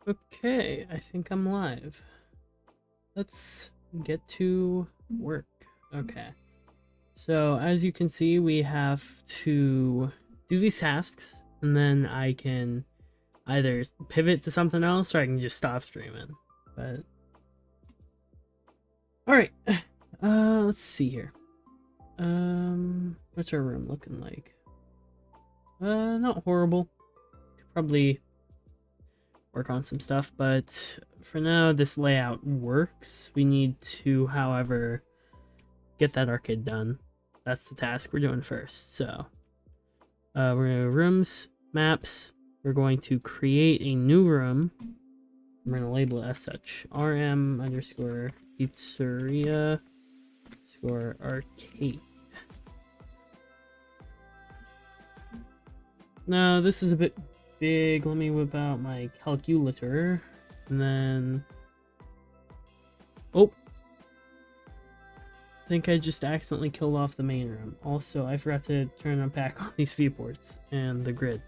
Okay, I think I'm live. Let's get to work. Okay. So, as you can see, we have to do these tasks, and then I can either pivot to something else or I can just stop streaming. But alright. Let's see here. What's our room looking like? Not horrible. Could probably work on some stuff, but for now this layout works. We need to, however, get that arcade done. That's the task we're doing first. So we're going to rooms, maps. We're going to create a new room. We're going to label it as such. RM underscore pizzeria underscore arcade. Now this is a bit big. Let me whip out my calculator. And then... Oh! I think I just accidentally killed off the main room. Also, I forgot to turn on back on these viewports and the grid.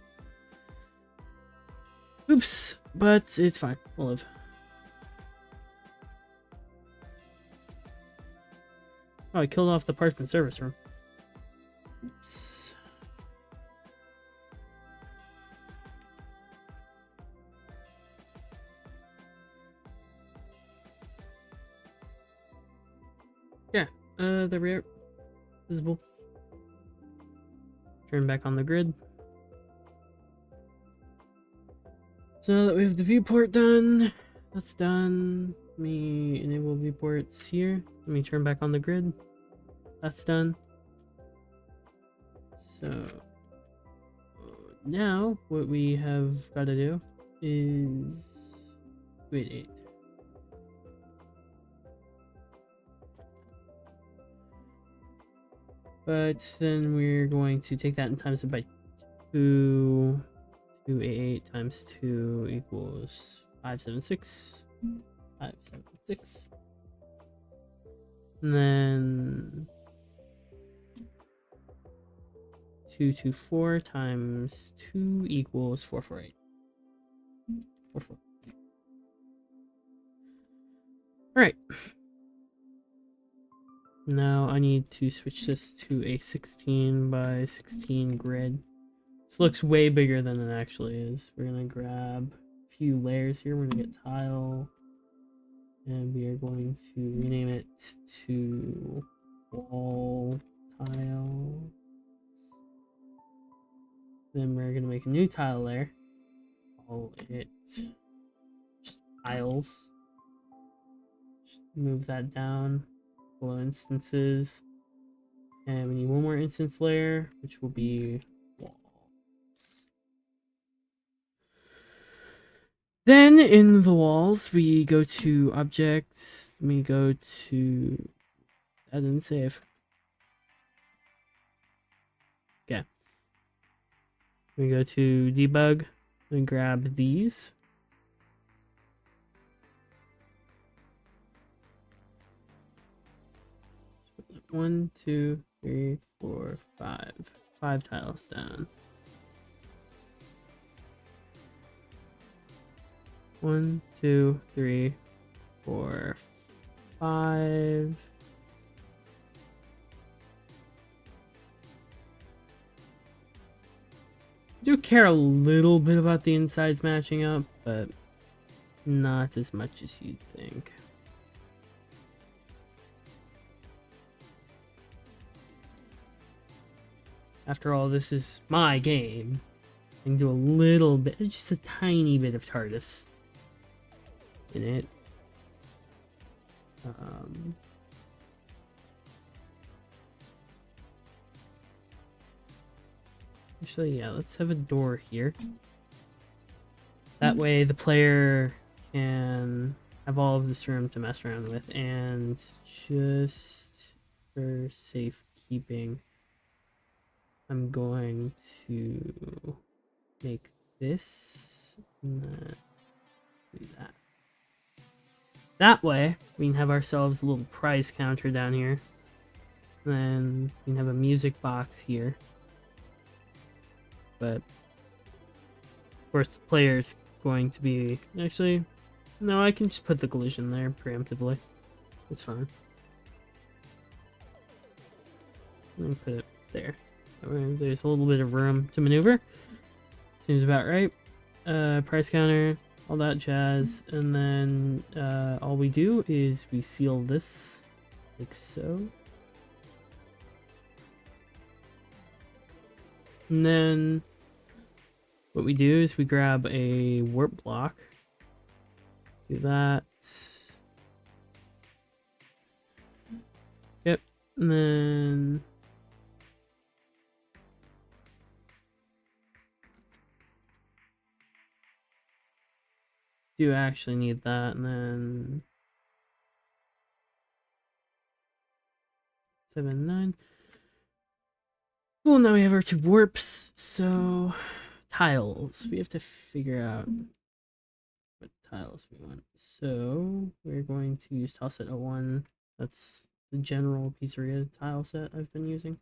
Oops, but it's fine. We'll live. Oh, I killed off the parts and service room. Oops. Yeah, the rear visible. Turn back on the grid. So now that we have the viewport done, that's done. Let me enable viewports here. Let me turn back on the grid. That's done. So now what we have got to do is wait 8. But then we're going to take that and times it by 2. 288 times 2 equals 576. 576. And then 224 times 2 equals 448. 448. Alright. Now I need to switch this to a 16 by 16 grid. This looks way bigger than it actually is. We're gonna grab a few layers here. We're gonna get tile. And we are going to rename it to wall tile. Then we're gonna make a new tile layer. Call it tiles. Just move that down below instances. And we need one more instance layer, which will be walls. Then in the walls, we go to objects. We go to... I didn't save. Okay. We go to debug and grab these. One, two, three, four, five. 5 tiles down. 1, 2, 3, 4, 5. I do care a little bit about the insides matching up, but not as much as you'd think. After all, this is my game. I can do a little bit, just a tiny bit of TARDIS in it. Actually, yeah, let's have a door here. That way the player can have all of this room to mess around with, and just for safekeeping, I'm going to make this and then do that. That way, we can have ourselves a little prize counter down here. And then we can have a music box here. But, of course, the player's going to be... Actually, no, I can just put the collision there preemptively. It's fine. Let me put it there. There's a little bit of room to maneuver. Seems about right. Price counter, all that jazz. And then all we do is we seal this like so. And then what we do is we grab a warp block. Do that. Yep. And then do actually need that, and then 7, 9. Well, now we have our 2 warps, so tiles. We have to figure out what tiles we want. So we're going to use tileset 01. That's the general pizzeria tile set I've been using.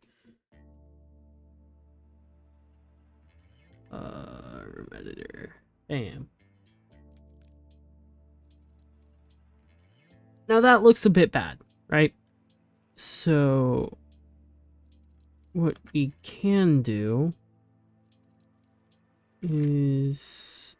Room editor. Bam. Now that looks a bit bad, right? So what we can do is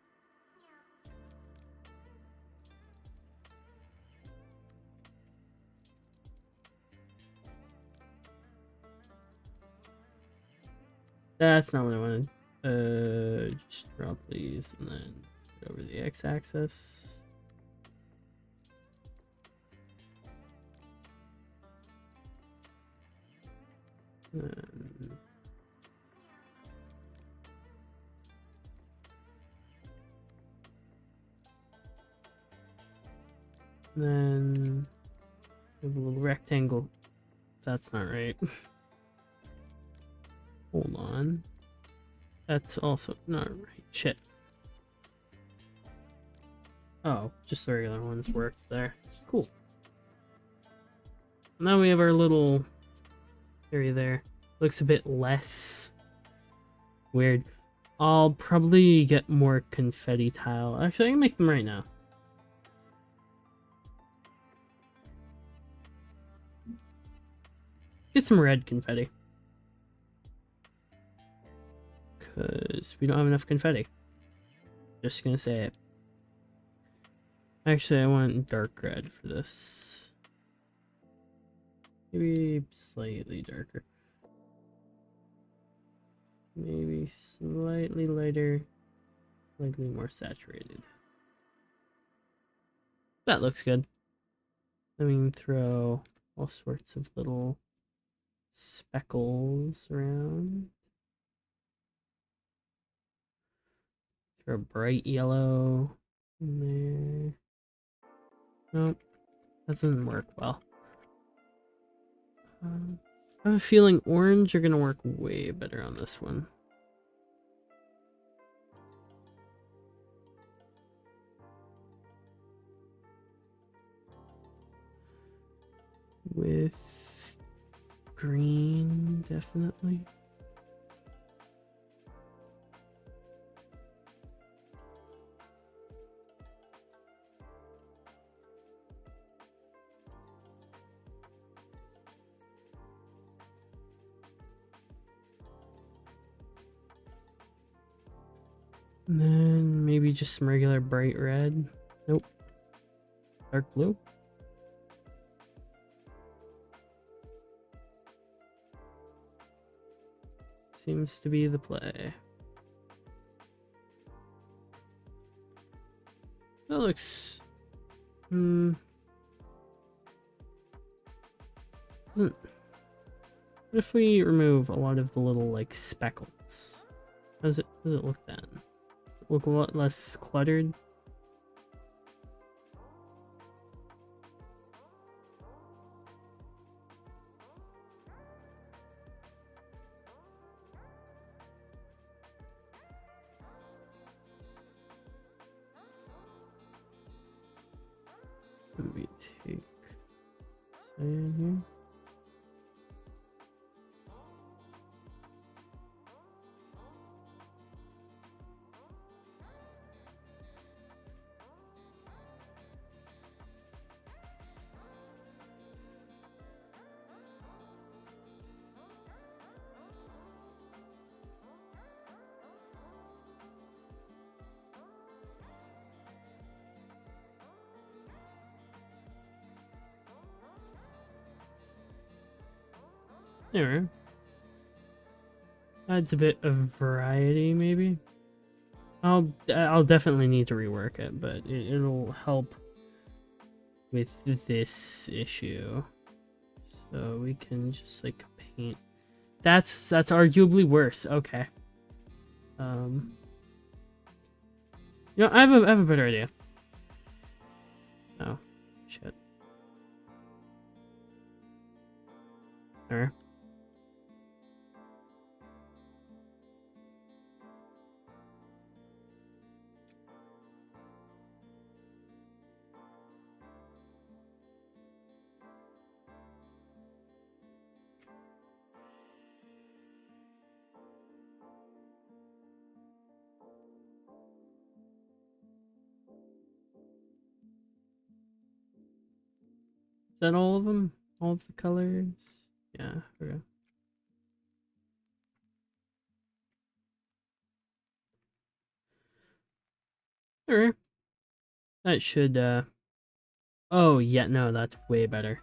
that's not what I wanted. Just drop these and then put over the x-axis. Then we have a little rectangle. That's not right. Hold on. That's also not right. Shit. Oh, just the regular ones worked there. Cool. Now we have our little area there. Looks a bit less weird. I'll probably get more confetti tile. Actually, I can make them right now. Get some red confetti. Because we don't have enough confetti. Just gonna say it. Actually, I want dark red for this. Maybe slightly darker. Maybe slightly lighter. Slightly more saturated. That looks good. Then we can throw all sorts of little speckles around. Throw a bright yellow in there. Nope, that doesn't work well. I have a feeling orange are gonna work way better on this one. With green, definitely. And then maybe just some regular bright red. Nope. Dark blue. Seems to be the play. That looks... Doesn't... What if we remove a lot of the little, like, speckles? How does it look then? Look a lot less cluttered? Maybe take cyan here. There. Adds a bit of variety, maybe. I'll definitely need to rework it, but it'll help with this issue. So we can just like paint. That's arguably worse. Okay. You know, I have a better idea. Oh, shit. Alright. Is that all of them? All of the colors? Yeah, okay. Alright. That should, oh, yeah, no, that's way better.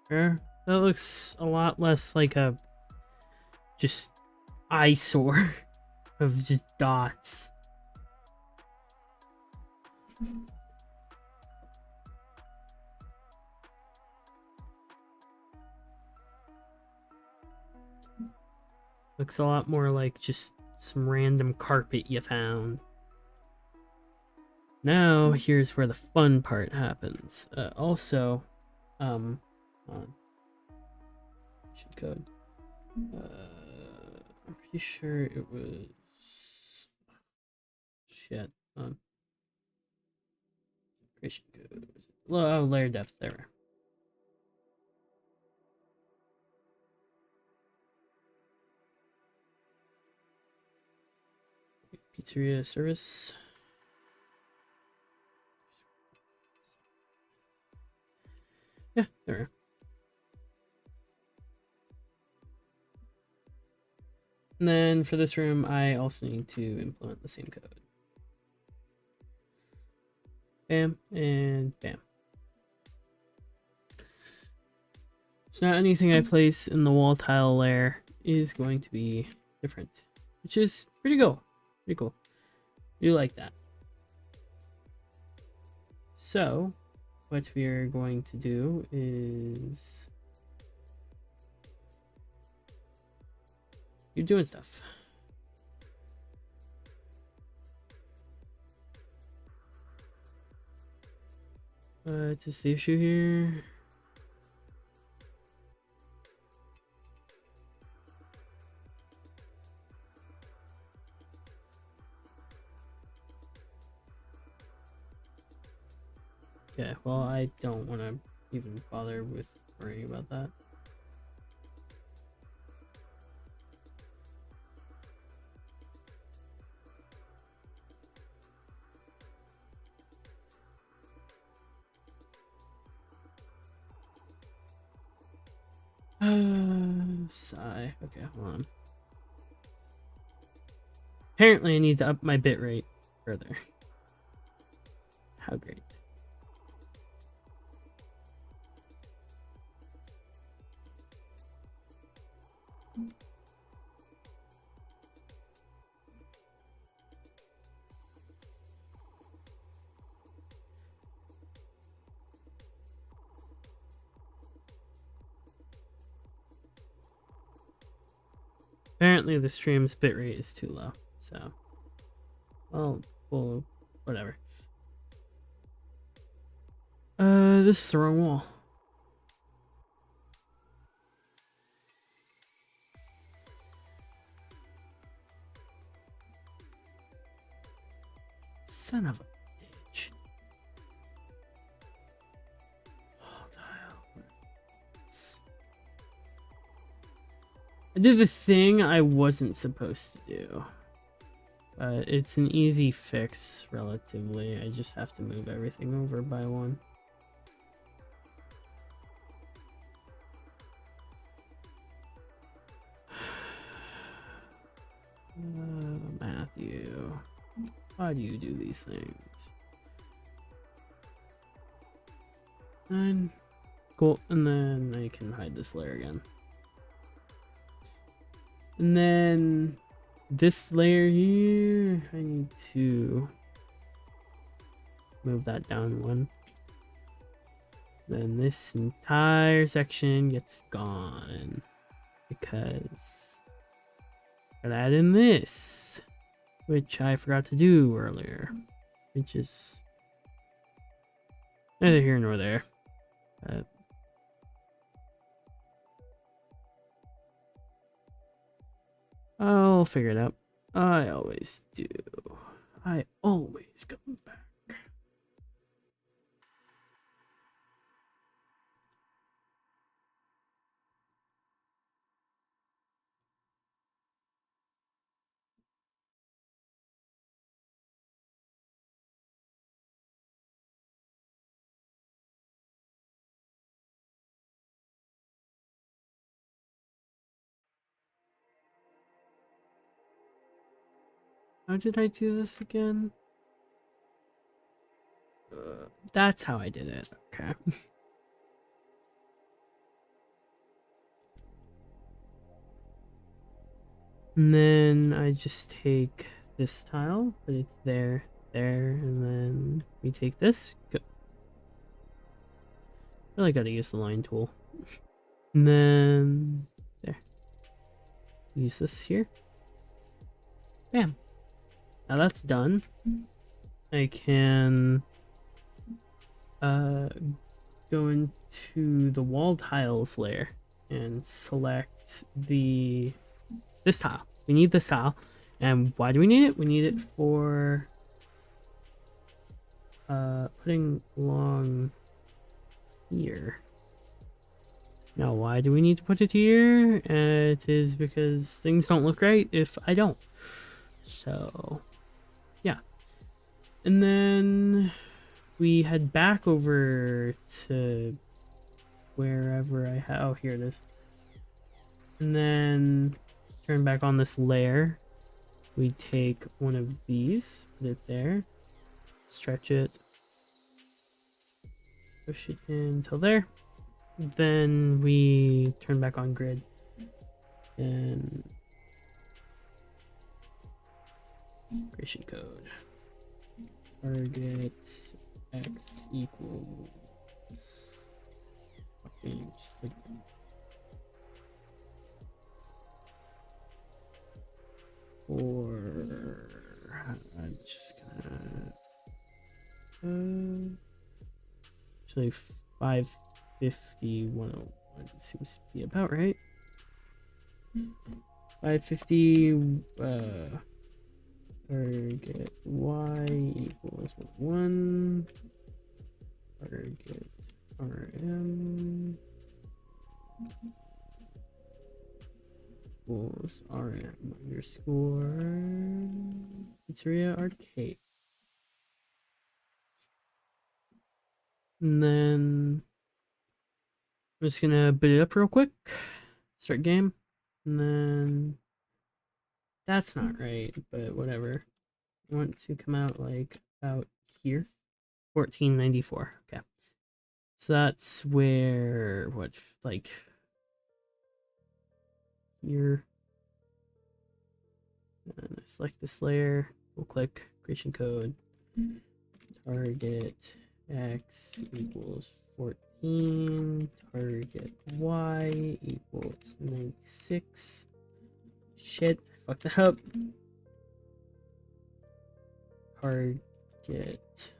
Sure. That looks a lot less like a just eyesore of just dots. Looks a lot more like just some random carpet you found. Now, here's where the fun part happens. Also, on cheat code. I'm pretty sure it was shit. Creation code. Oh, layer depth there. Pizzeria service. Yeah, there. And then for this room, I also need to implement the same code. Bam, and bam. So now anything I place in the wall tile layer is going to be different, which is pretty cool. Pretty cool. You like that. So what we are going to do is you're doing stuff. What's this the issue here? Okay, well, I don't want to even bother with worrying about that. Sigh. Okay, hold on. Apparently I need to up my bitrate further. How great. Apparently the stream's bitrate is too low, so well, whatever. This is the wrong wall. Son of a bitch. Oh, tile. I did the thing I wasn't supposed to do. It's an easy fix, relatively. I just have to move everything over by one. Matthew, why do you do these things? 9. Cool, and then I can hide this layer again. And then this layer here, I need to move that down one. Then this entire section gets gone because I gotta add in this, which I forgot to do earlier, which is neither here nor there. I'll figure it out. I always do. I always come back. How did I do this again? That's how I did it. Okay. And then I just take this tile, put it there, and then we take this. Go. Really gotta use the line tool. And then there. Use this here. Bam. Now that's done. I can go into the wall tiles layer and select this tile. We need this tile. And why do we need it? We need it for putting along here. Now, why do we need to put it here? It is because things don't look right if I don't. So, yeah. And then we head back over to wherever I have. Oh, here it is. And then turn back on this layer. We take one of these, put it there, stretch it, push it in till there. Then we turn back on grid and creation code. Target x equals just like or I'm just gonna actually 550 101 seems to be about right. 550 target y equals 1 target rm equals rm underscore pizzeria arcade. And then I'm just gonna boot it up real quick, start game, and then that's not right, but whatever. I want to come out like about here. 1494. Okay. So that's where, what, like here. And I select this layer, we'll click creation code, target x equals 14, target y equals 96. Shit, I fucked that up. Target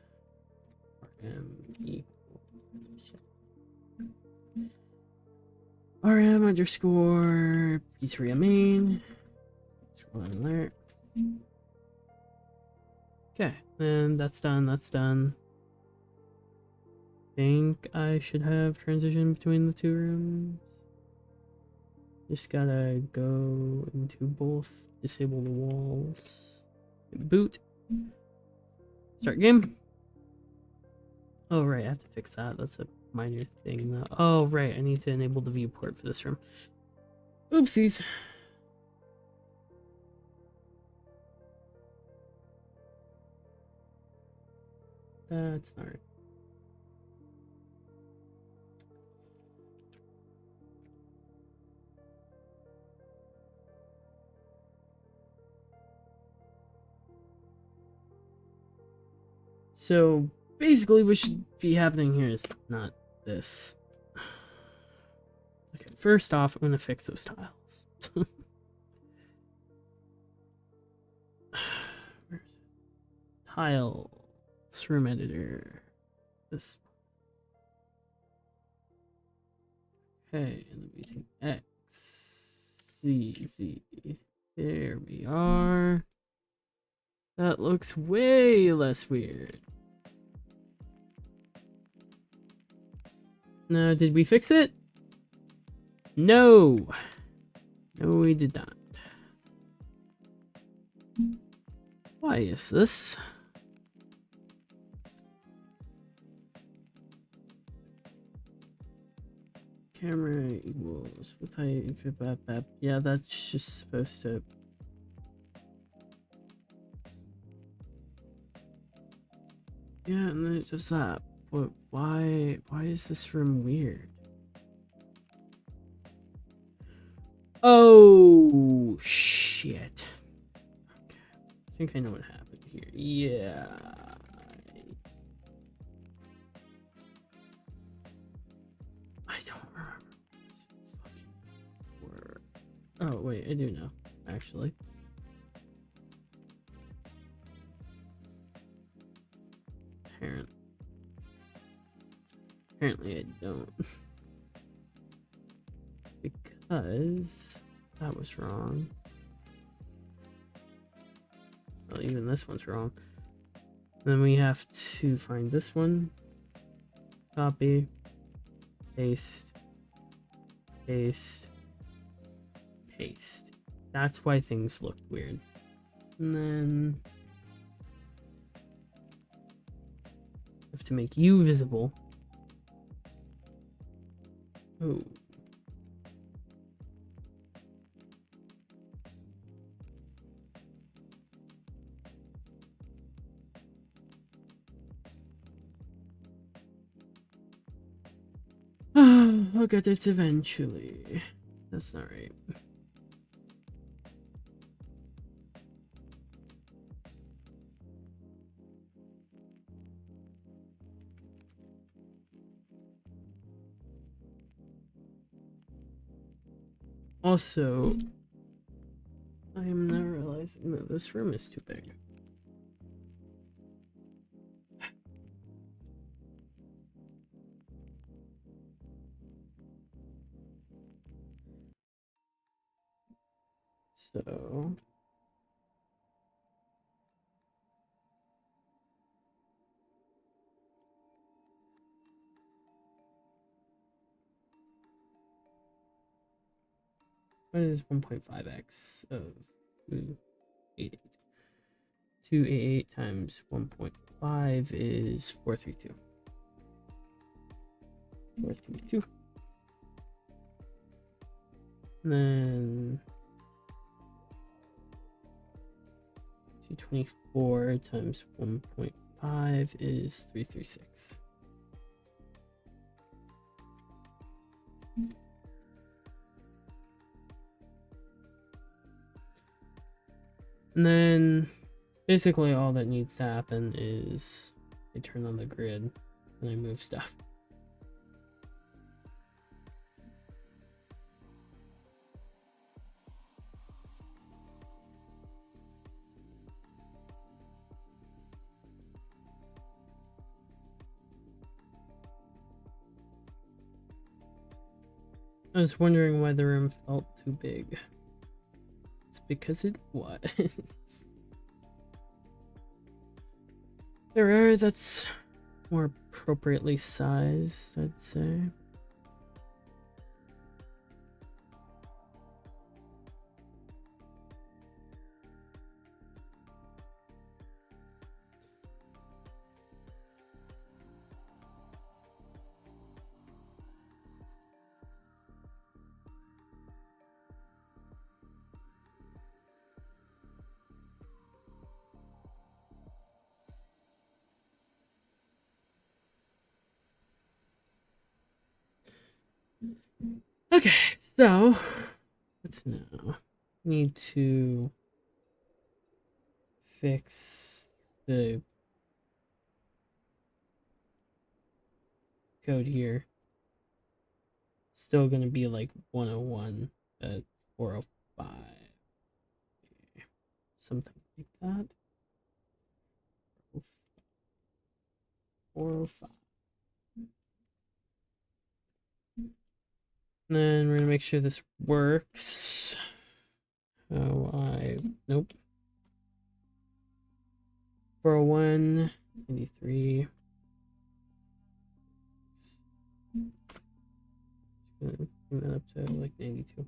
rm equals rm underscore pizzeria main. Scroll in there. Okay, and that's done. That's done. Think I should have transition between the two rooms. Just gotta go into both, disable the walls, boot, start game. Oh right, I have to fix that. That's a minor thing though. Oh right, I need to enable the viewport for this room. Oopsies. That's not right. So basically what should be happening here is not this. Okay, first off, I'm gonna fix those tiles. Where's it? Tiles, room editor. This. Okay, and then we take X, Z, Z. There we are. That looks way less weird. Now, did we fix it? No. No, we did not. Why is this? Camera equals with height. Yeah, that's just supposed to. Yeah, and then it does that. But why is this room weird? Oh shit. Okay. I think I know what happened here. Yeah. I don't remember this fucking word. Oh wait, I do know, actually. Apparently I don't. Because that was wrong. Well, even this one's wrong. Then we have to find this one. Copy. Paste. Paste. Paste. That's why things look weird. And then I have to make you visible. Oh. I'll get it eventually. That's not right. Also, I am now realizing that this room is too big. So what is 1.5x of 288? 288 times 1.5 is 432. 432. And then 224 times 1.5 is 336. And then basically all that needs to happen is I turn on the grid and I move stuff. I was wondering why the room felt too big. It's because it was. There are that's more appropriately sized, I'd say. Okay, so let's now need to fix the code here. Still gonna be like 101 at 405. Something like that. 405. And then we're gonna make sure this works. Nope. 401, 93. Bring that up to like 92.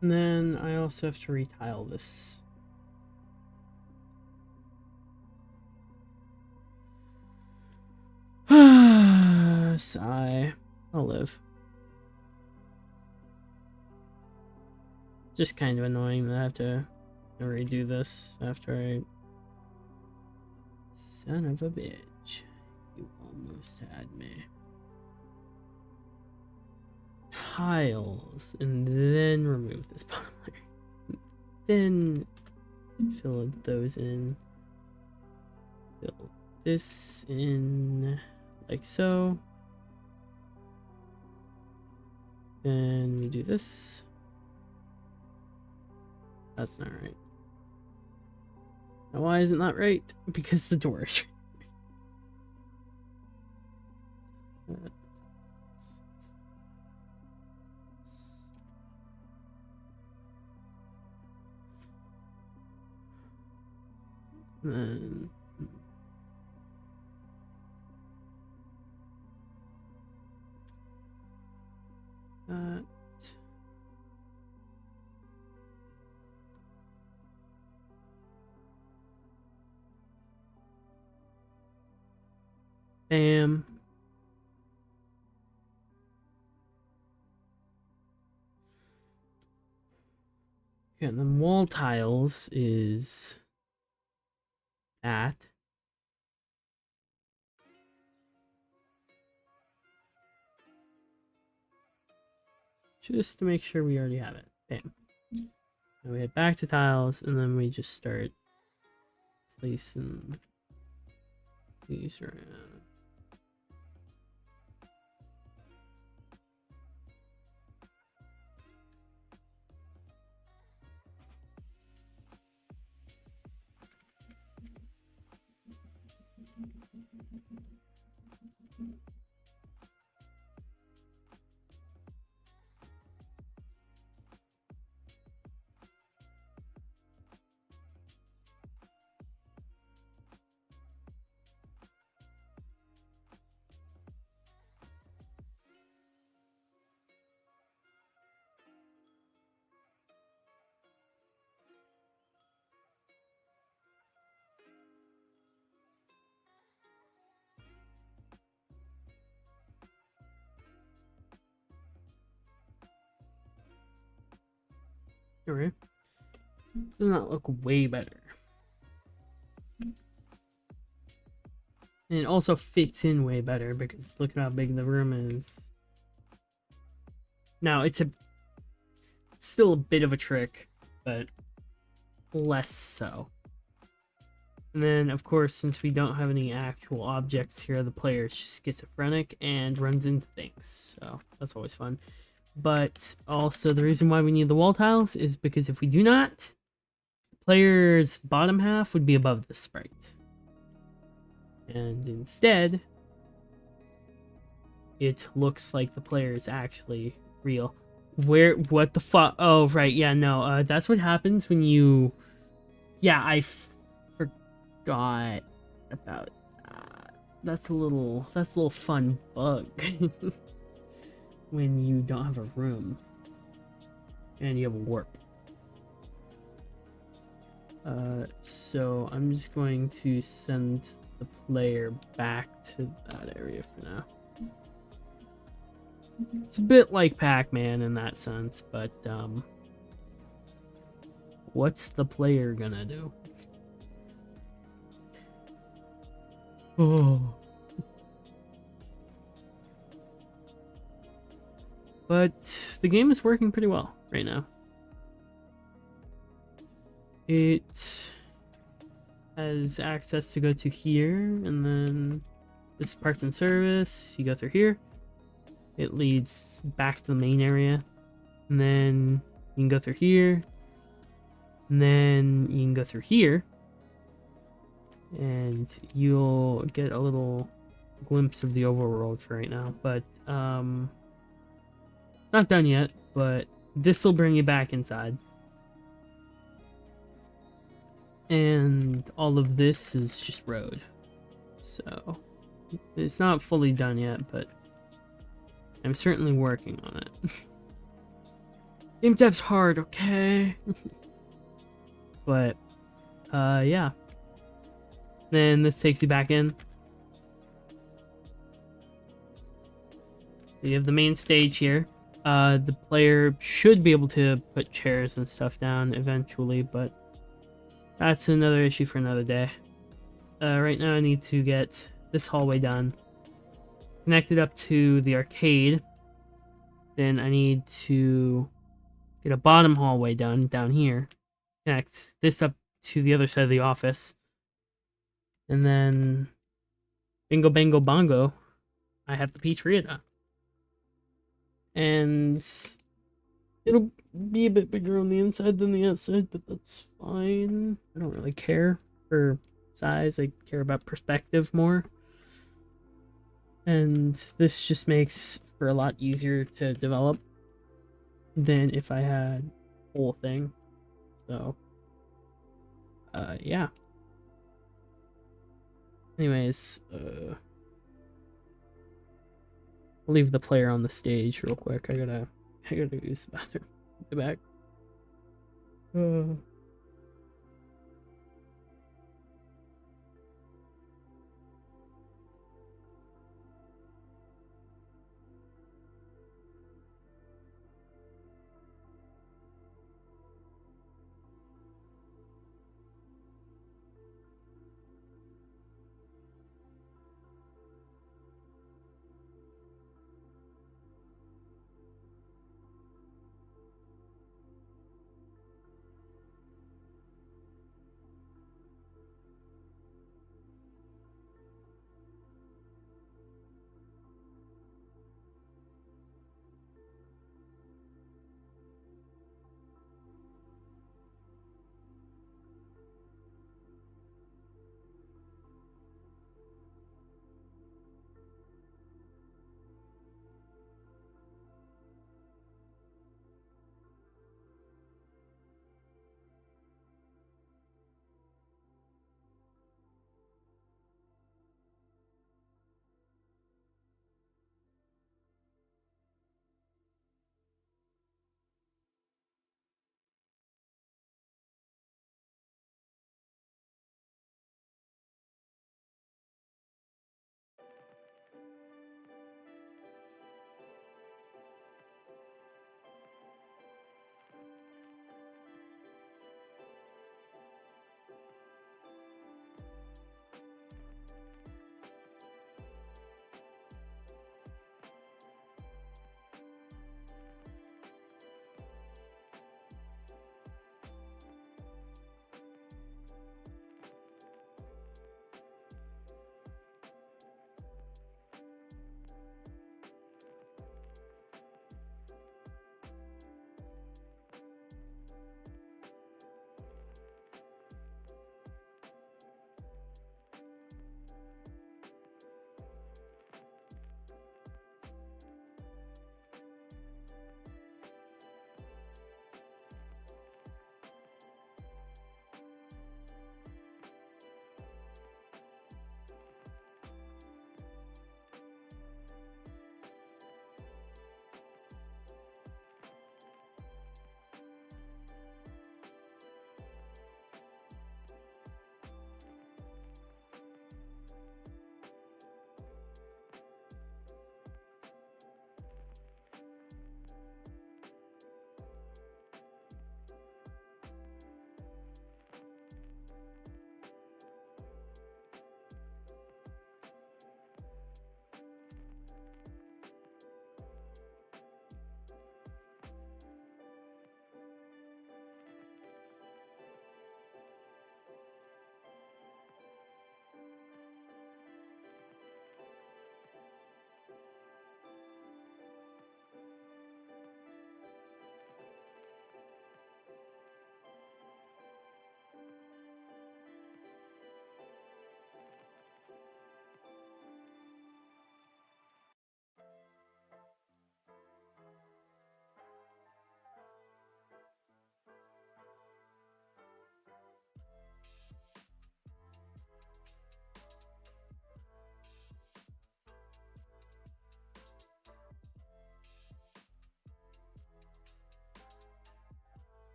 And then I also have to retile this. Sigh. I'll live. Just kind of annoying that I have to redo this after I... Son of a bitch. You almost had me. Tiles, and then remove this bottom layer. Then fill those in. Fill this in like so. Then we do this. That's not right. Now why isn't that right? Because the door is right. Then that. Bam. Okay, and then wall tiles is that. Just to make sure we already have it. Bam. Now we head back to tiles, and then we just start placing these around. Alright. Does not look way better. And it also fits in way better because look at how big the room is. Now, it's still a bit of a trick, but less so. And then, of course, since we don't have any actual objects here, the player is just schizophrenic and runs into things. So that's always fun. But also, the reason why we need the wall tiles is because if we do not, the player's bottom half would be above the sprite. And instead, it looks like the player is actually real. What the fuck? Oh, right, yeah, no, that's what happens when you... Yeah, I forgot about that. That's a little fun bug. When you don't have a room. And you have a warp. So I'm just going to send the player back to that area for now. It's a bit like Pac-Man in that sense, but what's the player gonna do? Oh. But the game is working pretty well right now. It has access to go to here, and then this parts and service, you go through here. It leads back to the main area, and then you can go through here, and then you can go through here, and you'll get a little glimpse of the overworld for right now. But it's not done yet, but this will bring you back inside. And all of this is just road. So it's not fully done yet, but I'm certainly working on it. Game dev's hard, okay? But yeah. Then this takes you back in. You have the main stage here. The player should be able to put chairs and stuff down eventually, but that's another issue for another day. Right now I need to get this hallway done. Connected up to the arcade. Then I need to get a bottom hallway done down here. Connect this up to the other side of the office. And then bingo bango bongo, I have the pizzeria done. And it'll be a bit bigger on the inside than the outside, but that's fine. I don't really care for size. I care about perspective more. And this just makes for a lot easier to develop than if I had the whole thing. So, yeah. Anyways, I'll leave the player on the stage real quick. I gotta use the bathroom. Get back.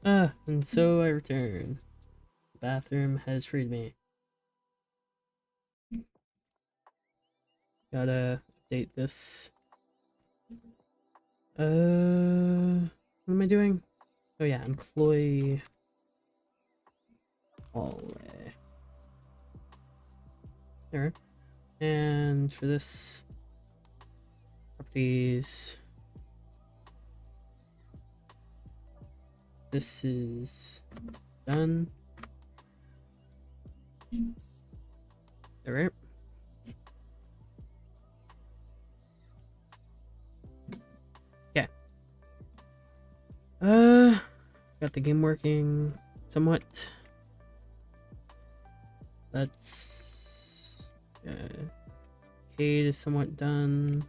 And so I return. The bathroom has freed me. Gotta update this. What am I doing? Oh yeah, employee hallway. There. And for this, properties. This is done. Alright. Yeah. Got the game working somewhat. That's Cade is somewhat done.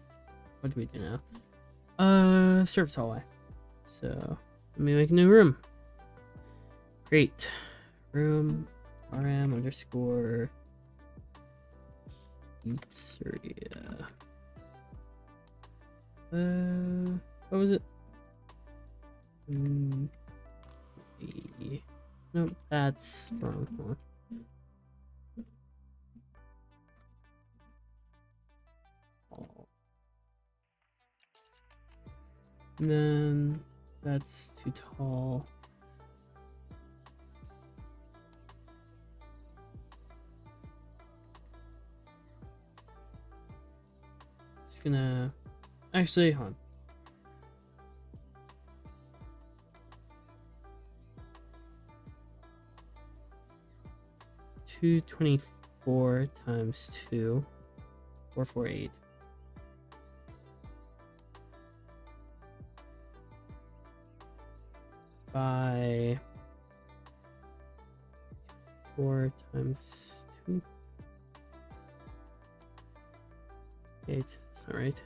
What do we do now? Service hallway. So let me make a new room. Great. Room RM underscore pizzeria. What was it? Nope, that's wrong one. And then that's too tall. Just gonna actually hold on. 224 times 2, 448. By 4 times 2. 8. That's not right.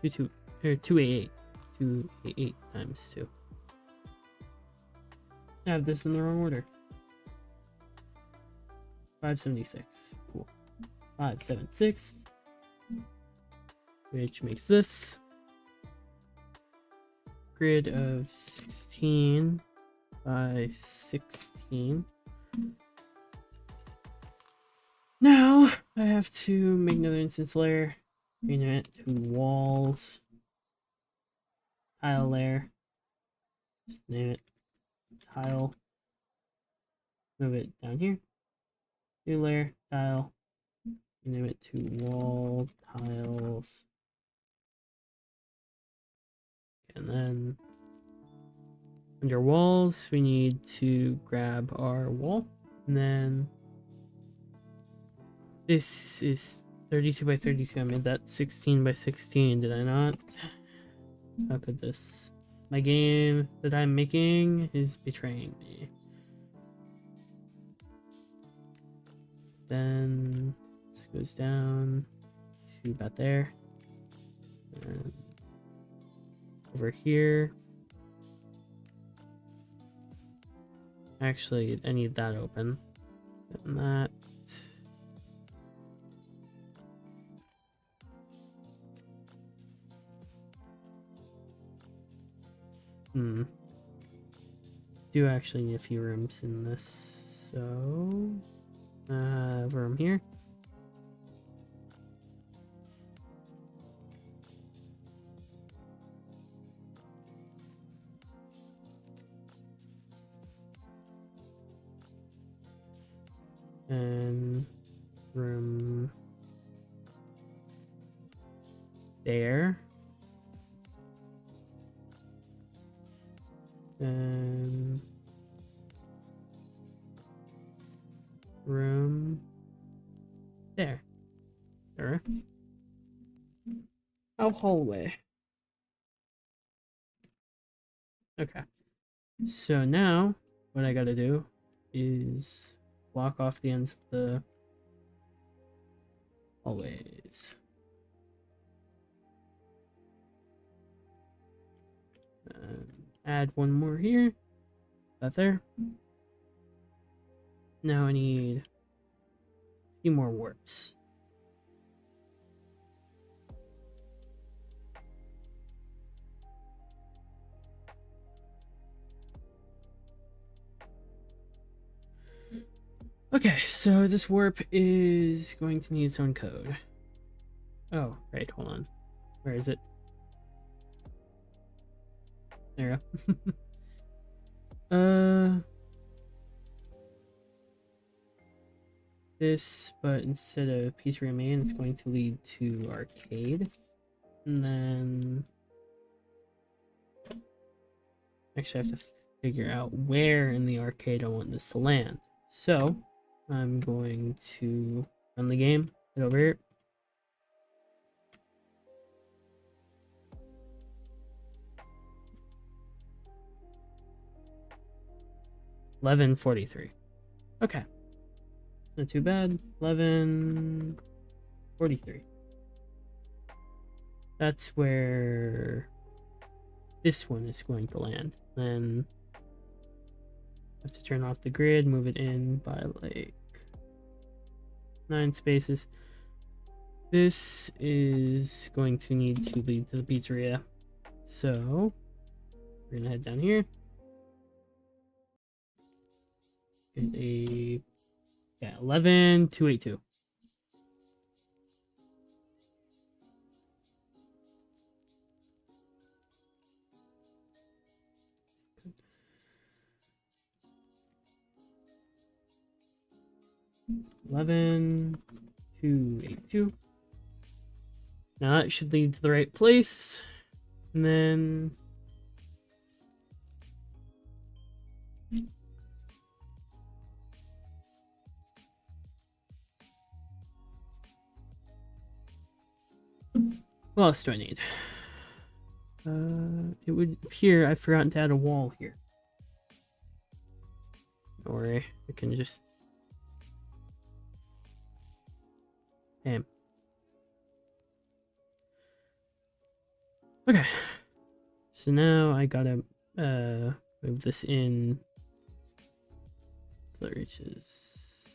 288. 288 times 2. I have this in the wrong order. 576. Cool. 576. Which makes this grid of 16 by 16. Now I have to make another instance layer, rename it to walls, tile layer, just name it tile, move it down here, new layer, tile, name it to wall tiles, and then under walls we need to grab our wall, and then this is 32 by 32. I made that 16 by 16, did I not? How could this? My game that I'm making is betraying me. Then this goes down to about there. And over here. Actually, I need that open. And that. Do actually need a few rooms in this. So, room here. And room there. And room there. There. Oh, hallway. Okay. So now what I gotta do is block off the ends of the hallways. Add one more here. That there. Now I need a few more warps. Okay, so this warp is going to need its own code. Oh, right, hold on. Where is it? There we go. This, but instead of Pizzeria Main, it's going to lead to Arcade. And then... Actually, I have to figure out where in the arcade I want this to land. So, I'm going to run the game, head over here. $11.43. Okay. Not too bad. 11.43. That's where this one is going to land. Then I have to turn off the grid, move it in by like 9 spaces. This is going to need to lead to the pizzeria. So we're gonna head down here. Get a 11.282. $11.282. Now that should lead to the right place. And then what else do I need? It would appear I've forgotten to add a wall here. Don't worry, I can just... Bam. Okay. So now I gotta move this in so it reaches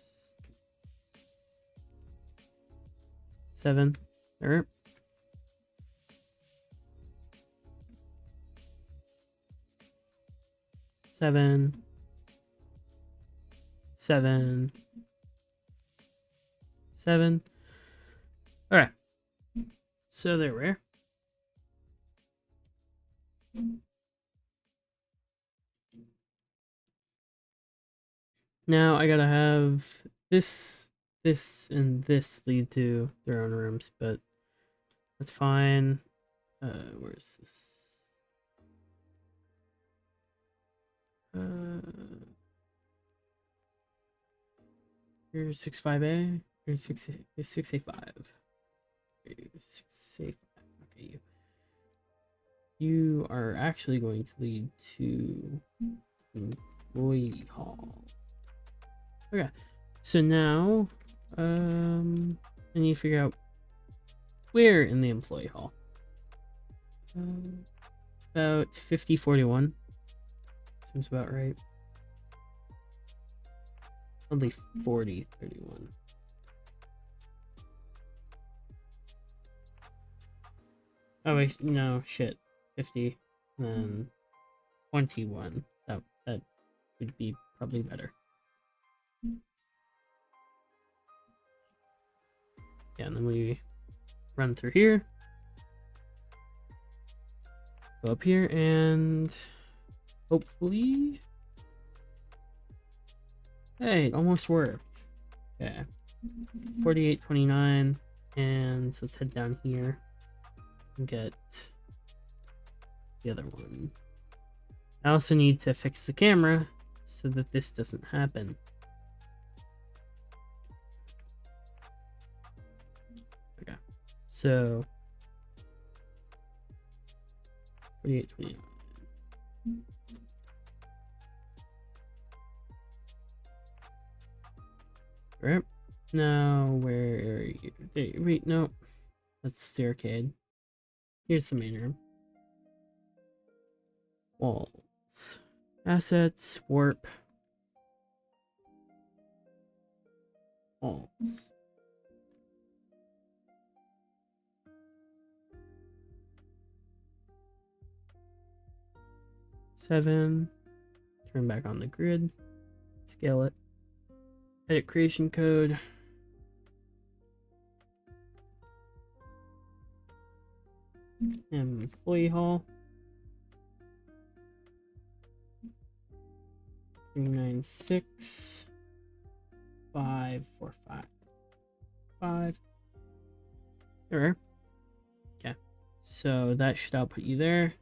7. There. Seven. Alright. So there we're. Now I gotta have this, and this lead to their own rooms, but that's fine. Where's this? Here's 65A. Here's 6A5. 6A5. Okay, you are actually going to lead to employee hall. Okay, so now I need to figure out where in the employee hall. About 5041. Seems about right. Only 4031. Oh wait, no, shit. 50, then 21. That would be probably better. Yeah, and then we run through here. Go up here and hopefully... Hey, it almost worked. Okay. 4829, and let's head down here and get the other one. I also need to fix the camera so that this doesn't happen. Okay, so 4829. Right. Now, where are you? Wait, no. That's the arcade. Here's the main room. Walls. Assets. Warp. Walls. Seven. Turn back on the grid. Scale it. Edit creation code. Employee hall. 396 5455. There. Okay. So that should output you there.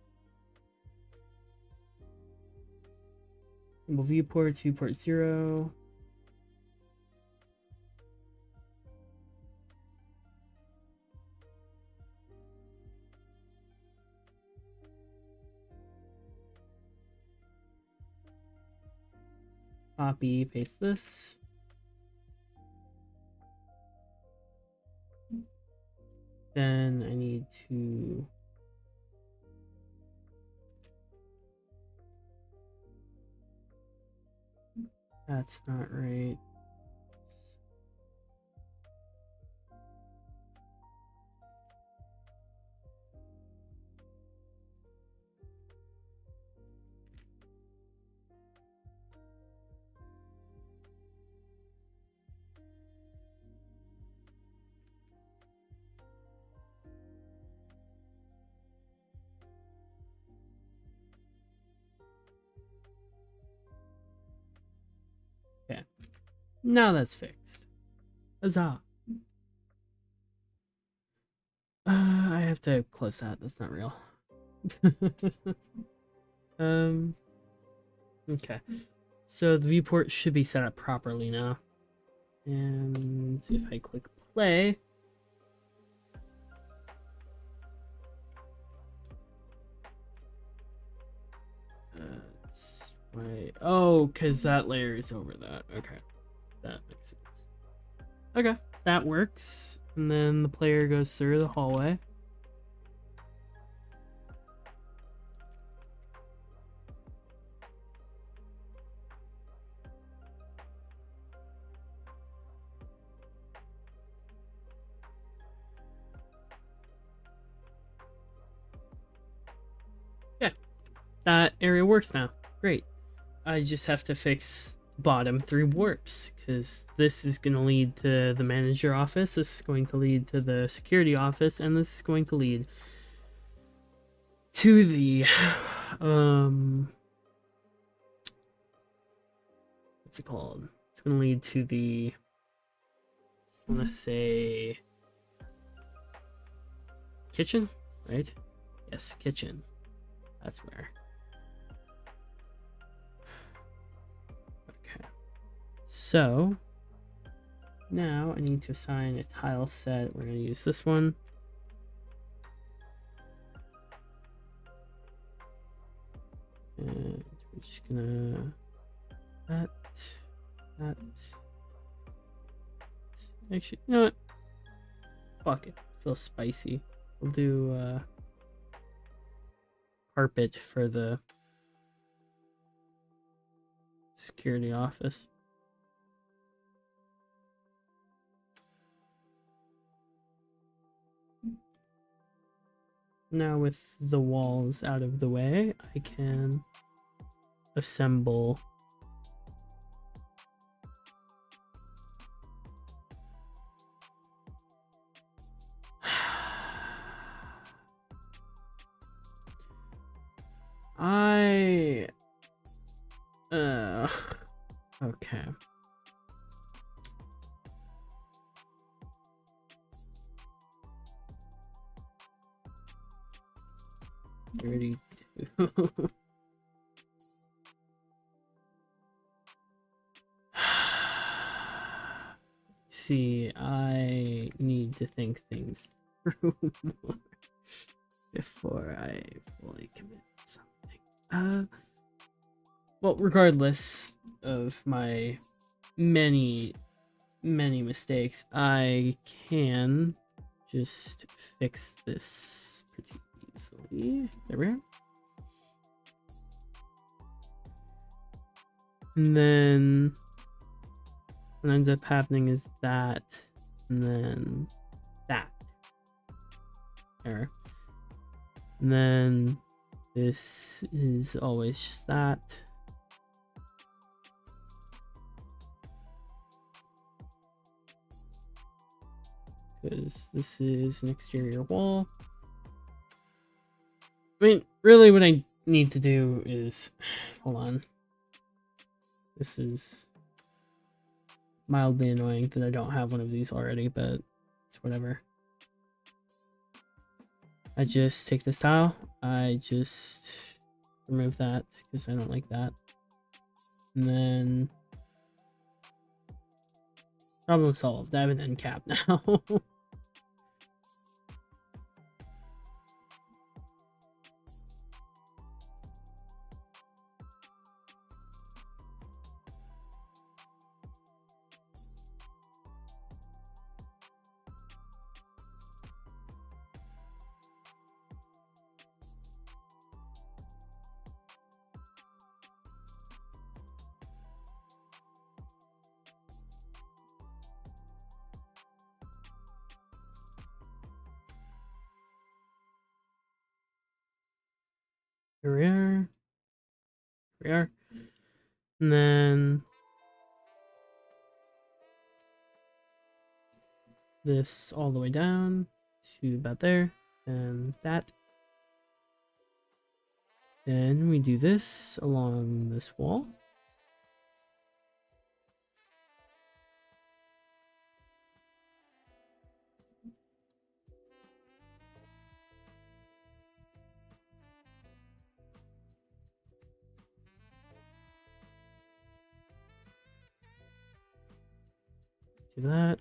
Enable viewports, viewport 0. Copy, paste this. Then I need to that's not right. Okay. Now that's fixed. Huzzah. I have to close that. That's not real. Okay. So the viewport should be set up properly now. And if I click play, that's why. Oh, because that layer is over that. Okay. That makes sense. Okay, that works. And then the player goes through the hallway. Yeah, that area works now. Great. I just have to fix bottom 3 warps, because this is going to lead to the manager office, this is going to lead to the security office, and this is going to lead to the what's it called? It's going to lead to the, I want to say, kitchen, right? Yes, kitchen. That's where. Okay. So now I need to assign a tile set. We're going to use this one. And we're just gonna that. Actually, you know what? Fuck it. Feels spicy. We'll do carpet for the security office. Now with the walls out of the way, I can assemble okay. $32. See, I need to think things through more before I fully commit something. Well, regardless of my many mistakes, I can just fix this pretty easily. There we are. And then what ends up happening is that, and then that. There. And then this is always just that. because this is an exterior wall. I mean, really what I need to do is, hold on. This is mildly annoying that I don't have one of these already, but it's whatever. I just take this tile, I just remove that because I don't like that. And then problem solved. I have an end cap now. Here we are. Here we are. And then this all the way down to about there, and that. Then we do this along this wall. Do that.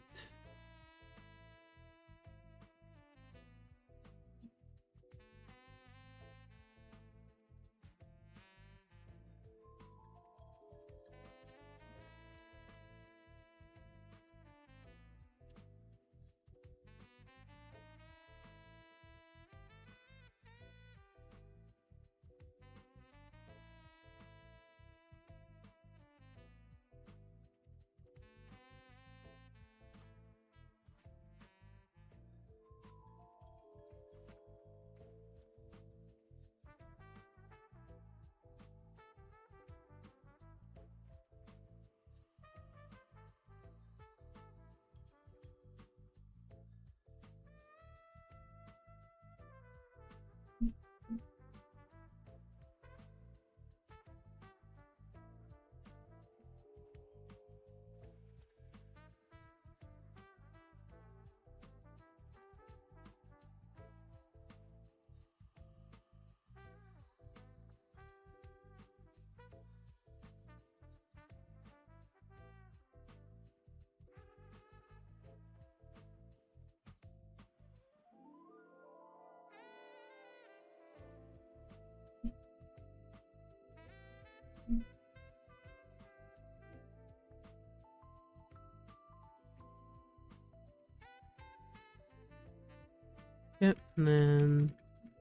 Yep, and then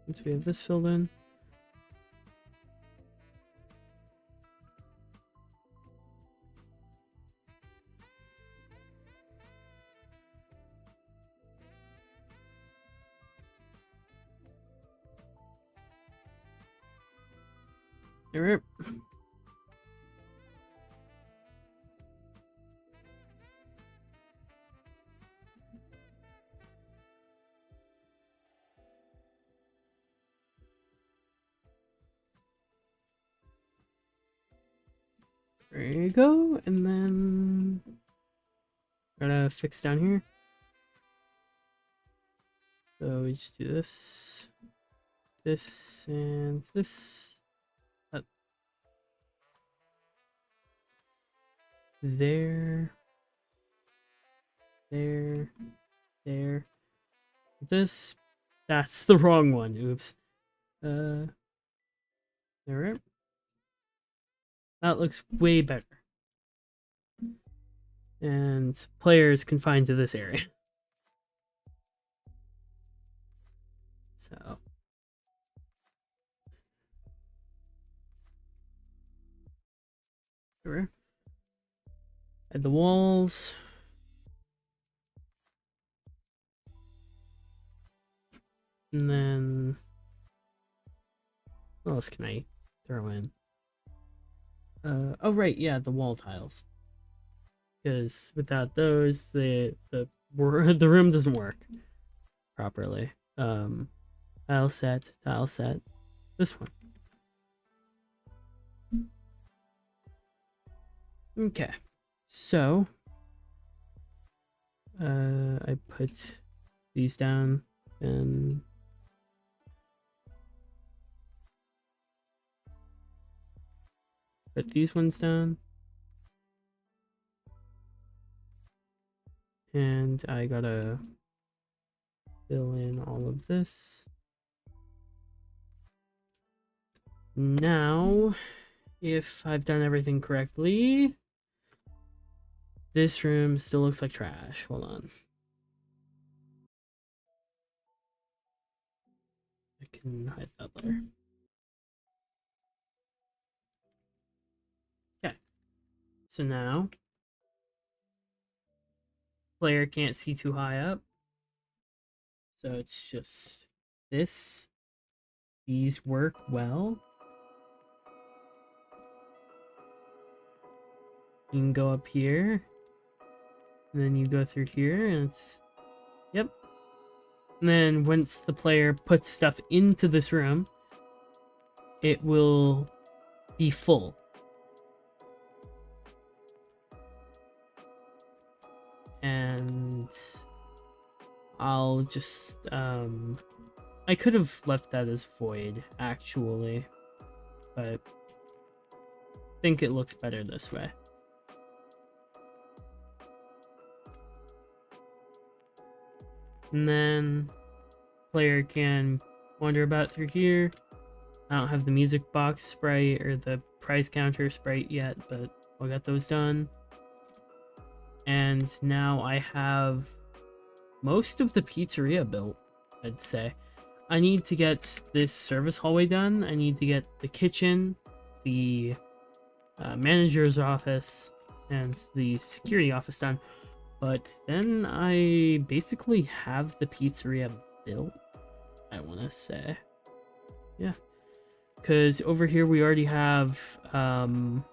once we have this filled in, there we are. There you go, and then gotta fix down here. So we just do this, this, and this. There, there, there. This, that's the wrong one. Oops. There we are. That looks way better. And players confined to this area. So. There we are. Add the walls. And then what else can I throw in? Oh right, yeah, the wall tiles. Because without those, the the room doesn't work properly. Tile set. This one. Okay. So I put these down and put these ones down. And I gotta fill in all of this. Now, if I've done everything correctly, this room still looks like trash. Hold on. I can hide that later. Okay. So now, player can't see too high up. So it's just this. These work well. You can go up here. And then you go through here and it's... Yep. And then once the player puts stuff into this room, it will be full. And I'll just I could have left that as void actually, but I think it looks better this way. And then player can wander about through here. I don't have the music box sprite or the price counter sprite yet, but I got those done. And now I have most of the pizzeria built, I'd say. I need to get this service hallway done. I need to get the kitchen, the manager's office, and the security office done. But then I basically have the pizzeria built, I want to say. Yeah. Because over here we already have the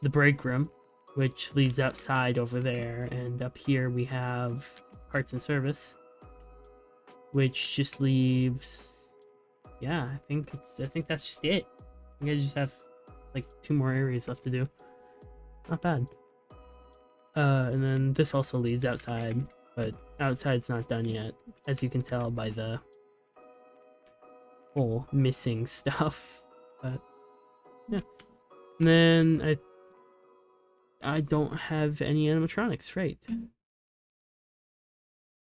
break room, which leads outside over there. And up here we have parts and service, which just leaves... Yeah, I think that's just it. I think I just have like 2 more areas left to do. Not bad. And then this also leads outside, but outside's not done yet, as you can tell by the whole missing stuff. But yeah. And then I don't have any animatronics, right?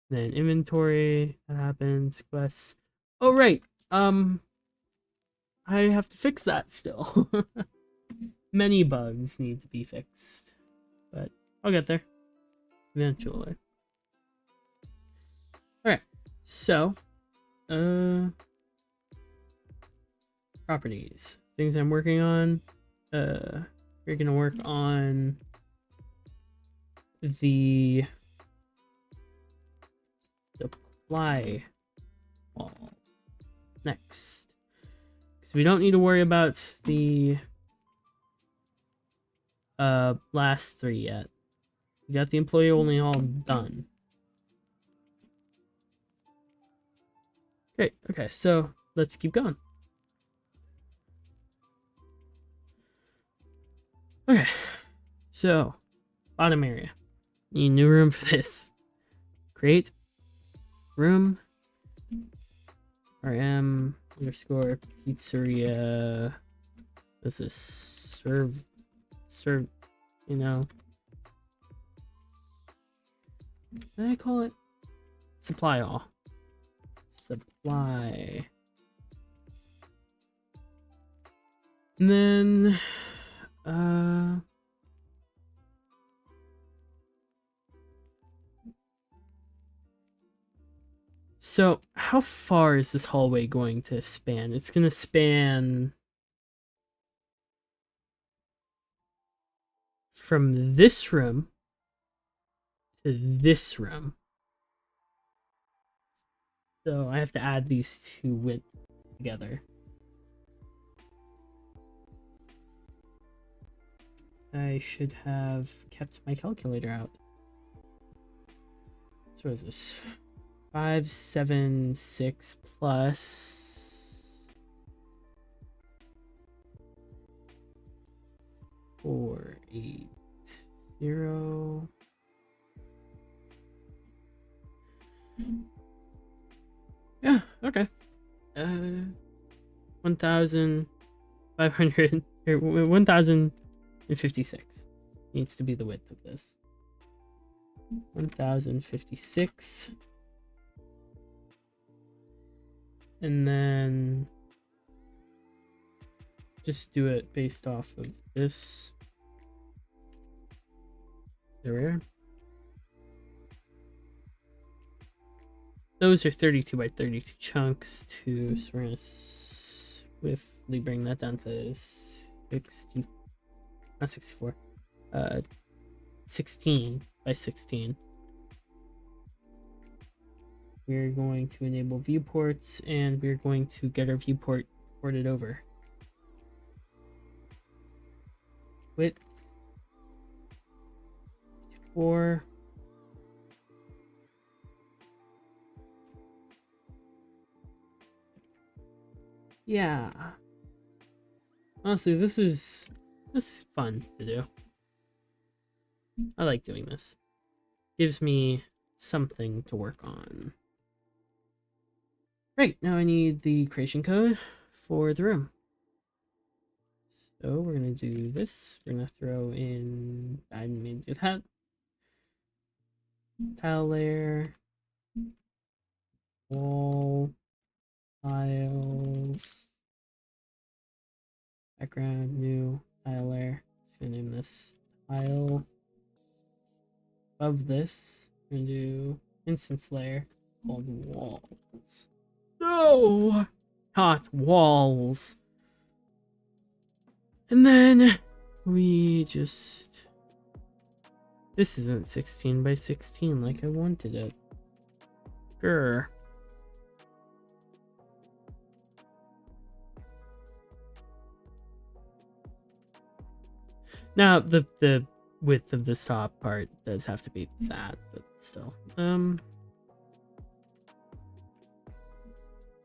Then inventory, that happens, quests. Oh right. I have to fix that still. Many bugs need to be fixed, but I'll get there eventually. Alright, so properties. Things I'm working on. We're gonna work on the supply wall next. Because we don't need to worry about the last 3 yet. We got the employee only all done. Great. Okay, so let's keep going. Okay, so bottom area. Need a new room for this. Create room RM underscore pizzeria. This is serve, you know. What did I call it? Supply all. Supply. And then so how far is this hallway going to span? It's gonna span from this room to this room. So I have to add these 2 width together. I should have kept my calculator out. So what is this? 576 plus 480. Yeah, okay. 1,500 or 1,056 needs to be the width of this. 1,056. And then just do it based off of this. There. Those are 32 by 32 chunks too, so we're gonna swiftly bring that down to 60, not 64, 16 by 16. We're going to enable viewports, and we're going to get our viewport ported over. Width 4. Yeah. Honestly, this is fun to do. I like doing this. Gives me something to work on. Right, now I need the creation code for the room. So we're gonna do this. We're gonna throw in, I didn't do that. Tile layer, wall, tiles, background, new tile layer. Just gonna name this tile. Above this, we're gonna do instance layer called walls. No! Hot walls. And then we just... This isn't 16 by 16 like I wanted it. Grr. Now, the width of this top part does have to be that, but still.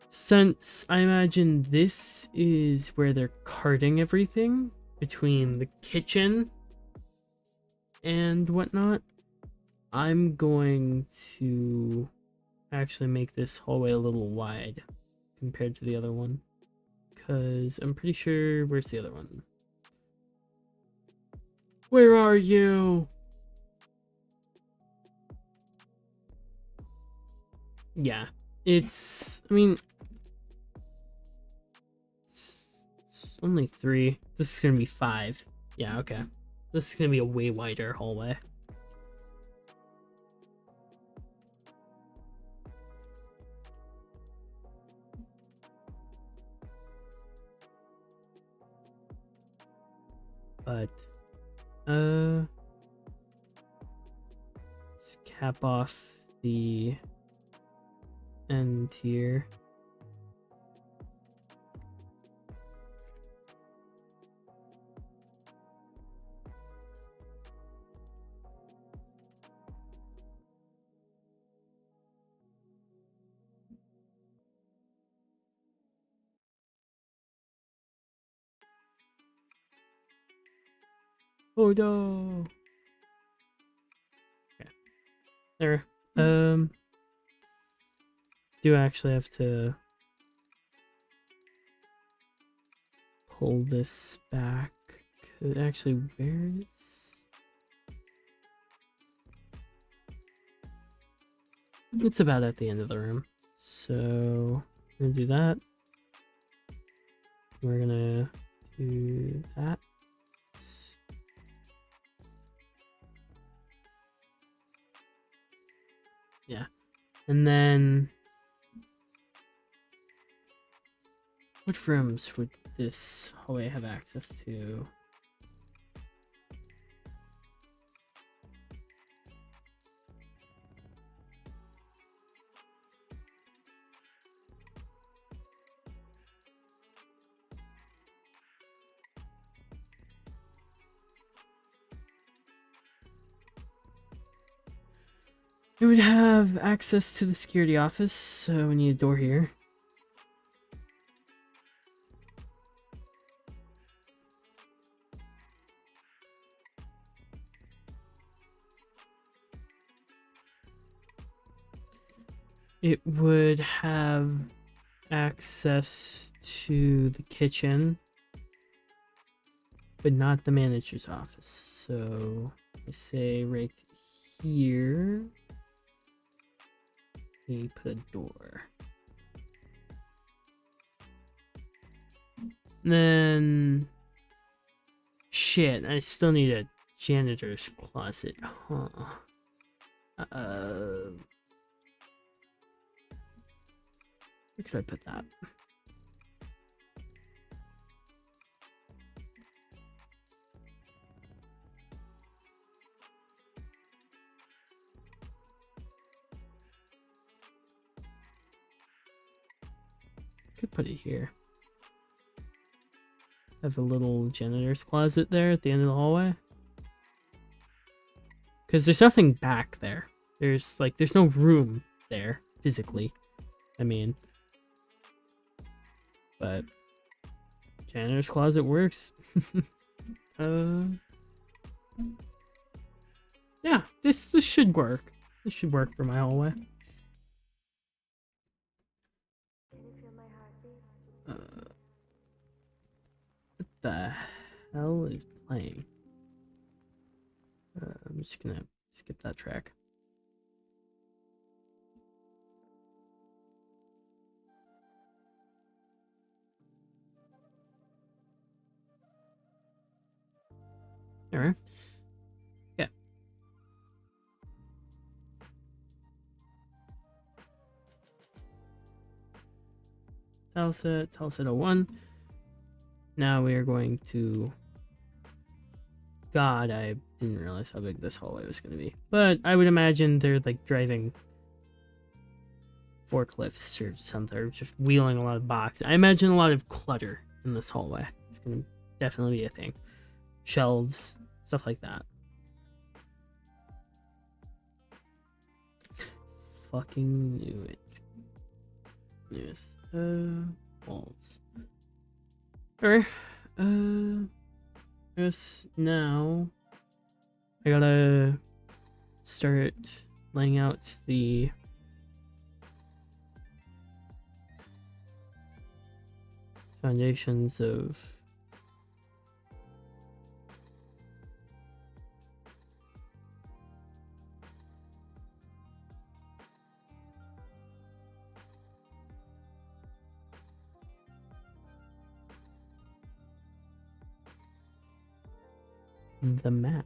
Since I imagine this is where they're carting everything between the kitchen and whatnot, I'm going to actually make this hallway a little wide compared to the other one, because I'm pretty sure, where's the other one? Where are you? Yeah, it's, I mean, it's only 3. This is gonna be 5. Yeah, okay. This is gonna be a way wider hallway. But, let's cap off the end here. Oh no! Okay. There. Do actually have to pull this back. Actually, where is... It's about at the end of the room. So, we're gonna do that. We're gonna do that. Yeah. And then... Which rooms would this hallway have access to? It would have access to the security office, so we need a door here. It would have access to the kitchen, but not the manager's office. So I say right here, we put a door. Then, shit, I still need a janitor's closet, huh? Where could I put that? Could put it here. Have a little janitor's closet there at the end of the hallway. Because there's nothing back there. There's no room there physically. I mean, but janitor's closet works. Yeah, this should work. This should work for my hallway. What the hell is playing? I'm just gonna skip that track. Alright. Yeah. Tileset 01. Now we are going to... God, I didn't realize how big this hallway was going to be. But I would imagine they're like driving forklifts or something, or just wheeling a lot of boxes. I imagine a lot of clutter in this hallway. It's going to definitely be a thing. Shelves, stuff like that. Fucking knew it. Yes. Walls. Alright. Yes, now I gotta start laying out the foundations of the map.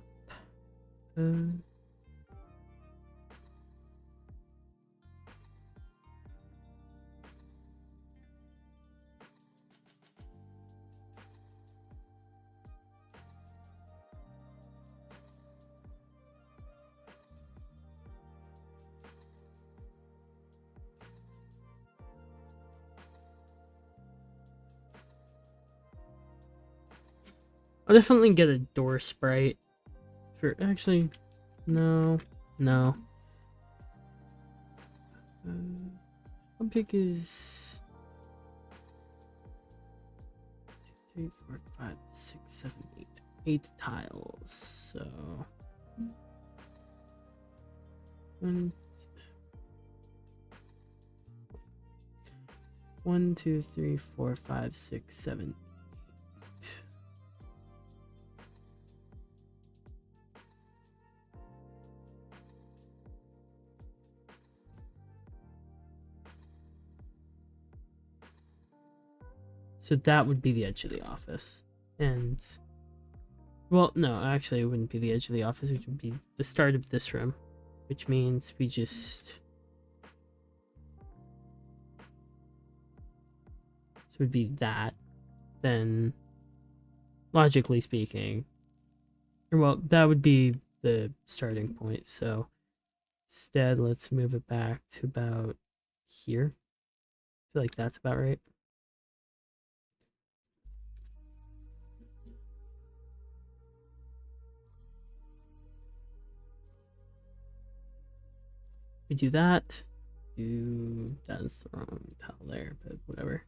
I'll definitely get a door sprite for actually no. How big is 2, 3, 4, 5, 6, 7, 8? 8 tiles. So 1, 2, 3, 4, 5, 6, 7, 8. So that would be the edge of the office. And, well, no, actually it wouldn't be the edge of the office. It would be the start of this room, which means we just... So it would be that. Then, logically speaking, or well, that would be the starting point. So instead, let's move it back to about here. I feel like that's about right. We do that. That's the wrong tile there, but whatever.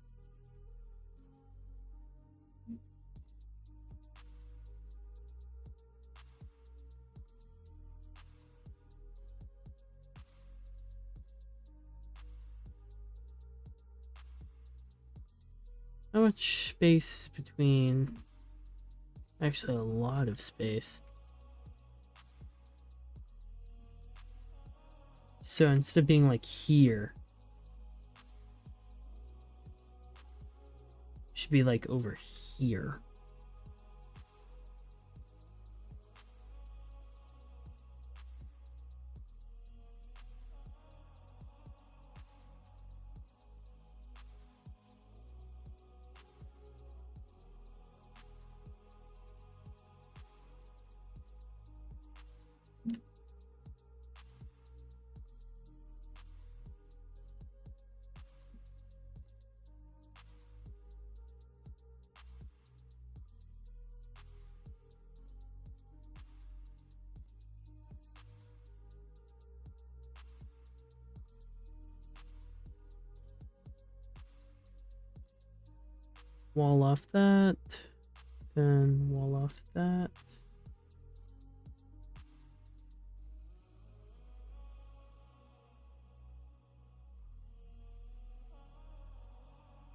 How much space between? Actually, a lot of space. So instead of being like here, it should be like over here. Wall off that, then wall off that.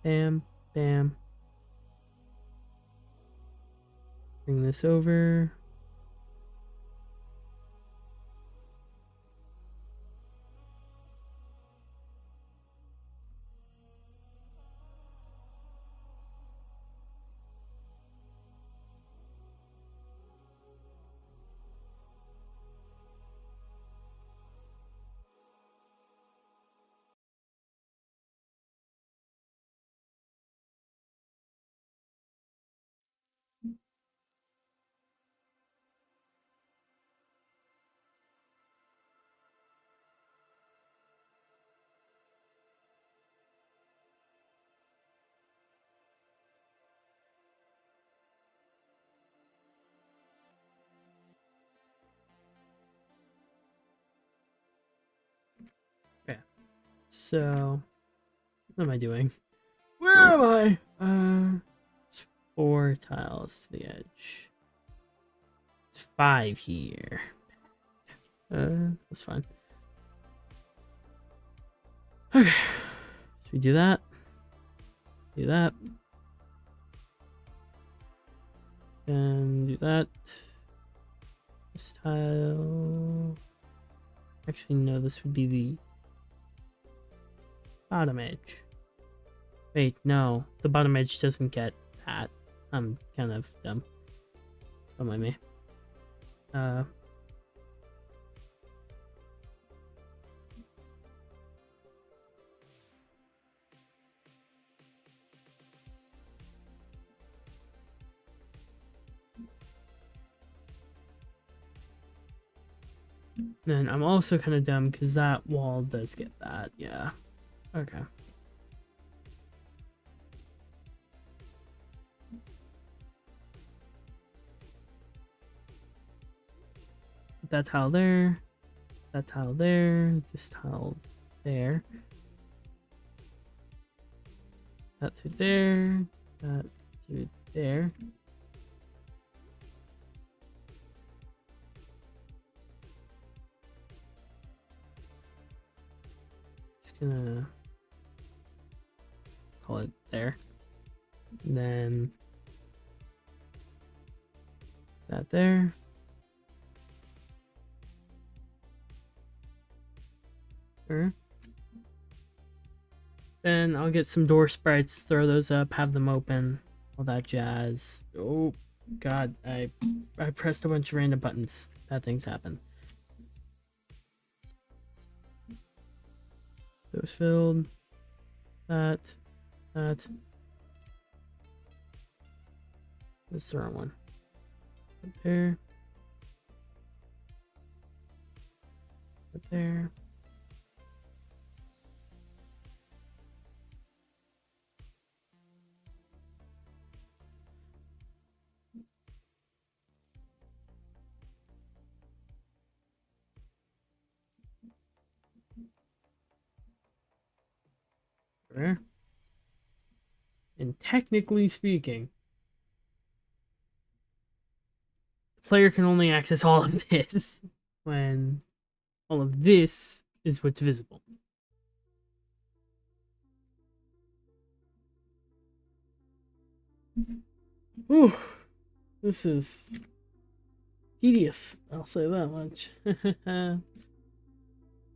Bam, bam. Bring this over. Okay. So, what am I doing? Where am I? It's 4 tiles to the edge. It's 5 here. That's fine. Okay. So we do that. Do that. And do that. This tile. Actually, no, this would be the bottom edge. Wait, no. The bottom edge doesn't get that. I'm kind of dumb. Don't mind me. Then I'm also kind of dumb because that wall does get that. Yeah. Okay. Put that tile there. That tile there. This tile there. That to there. That to there. Just gonna call it there. And then that there. Sure. Then I'll get some door sprites, throw those up, have them open, all that jazz. Oh god, I pressed a bunch of random buttons. Bad things happen. Those filled. That. That's the wrong one. Up there. Up there. However, and technically speaking, the player can only access all of this when all of this is what's visible. Ooh, this is tedious, I'll say that much.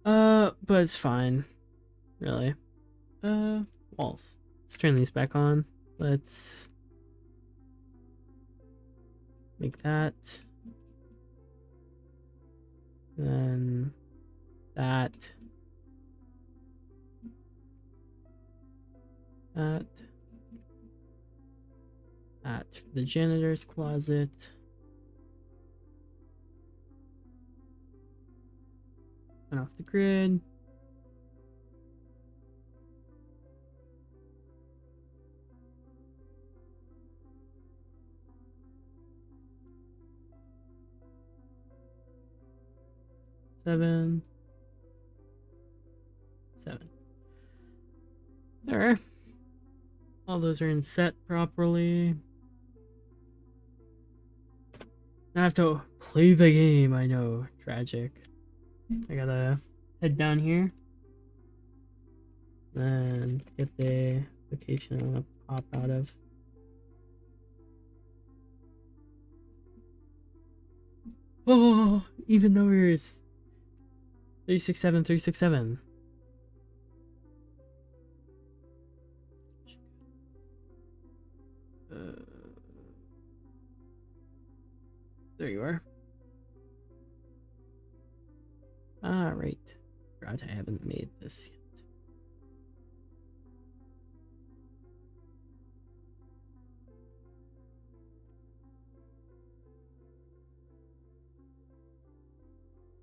But it's fine, really. Walls. Let's turn these back on. Let's make that. Then that. That. That for the janitor's closet. Turn off the grid. Seven. There. All those are in set properly. Now I have to play the game, I know. Tragic. I gotta head down here. And get the location I wanna pop out of. Oh, even numbers. 367, 367. There you are. Alright. God, I haven't made this yet.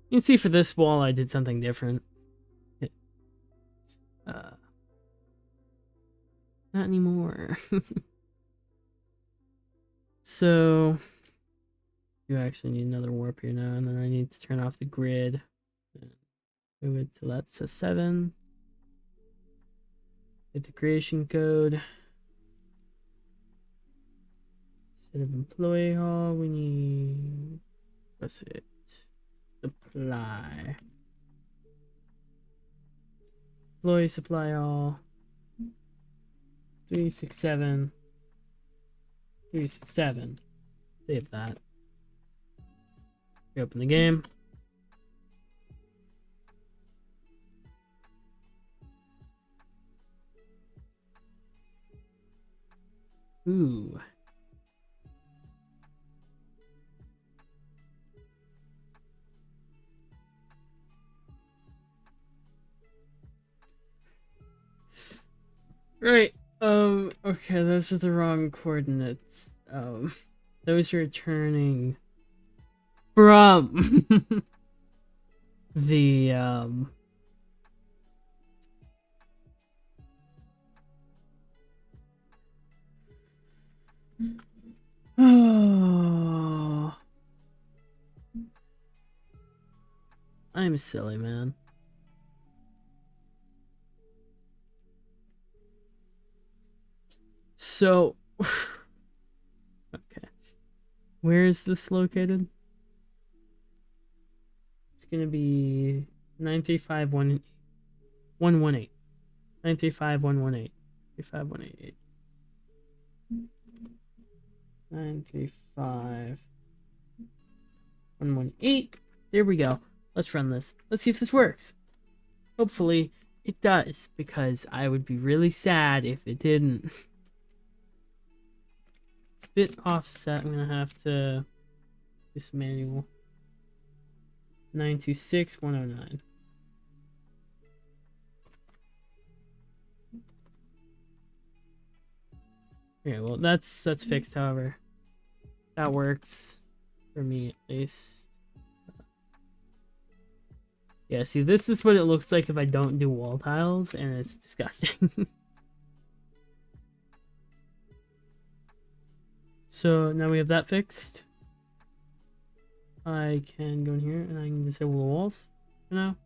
You can see for this wall I did something different. Not anymore. So you actually need another warp here now, and then I need to turn off the grid. Move it till that's a 7. Hit the creation code. Instead of employee hall, we need, what's it? Supply. Employee supply hall. 367. 367. Save that. Reopen the game. Ooh. Right. Okay, those are the wrong coordinates. Those are turning from the, oh, I'm silly, man. So, okay. Where is this located? It's gonna be 935-118. 935-118. 35188. 935-118. There we go. Let's run this. Let's see if this works. Hopefully it does, because I would be really sad if it didn't. It's a bit offset. I'm gonna have to do some manual. 926-109. Okay, well that's fixed, however. That works for me at least. Yeah, see, this is what it looks like if I don't do wall tiles, and it's disgusting. So now we have that fixed. I can go in here and I can disable the walls for now.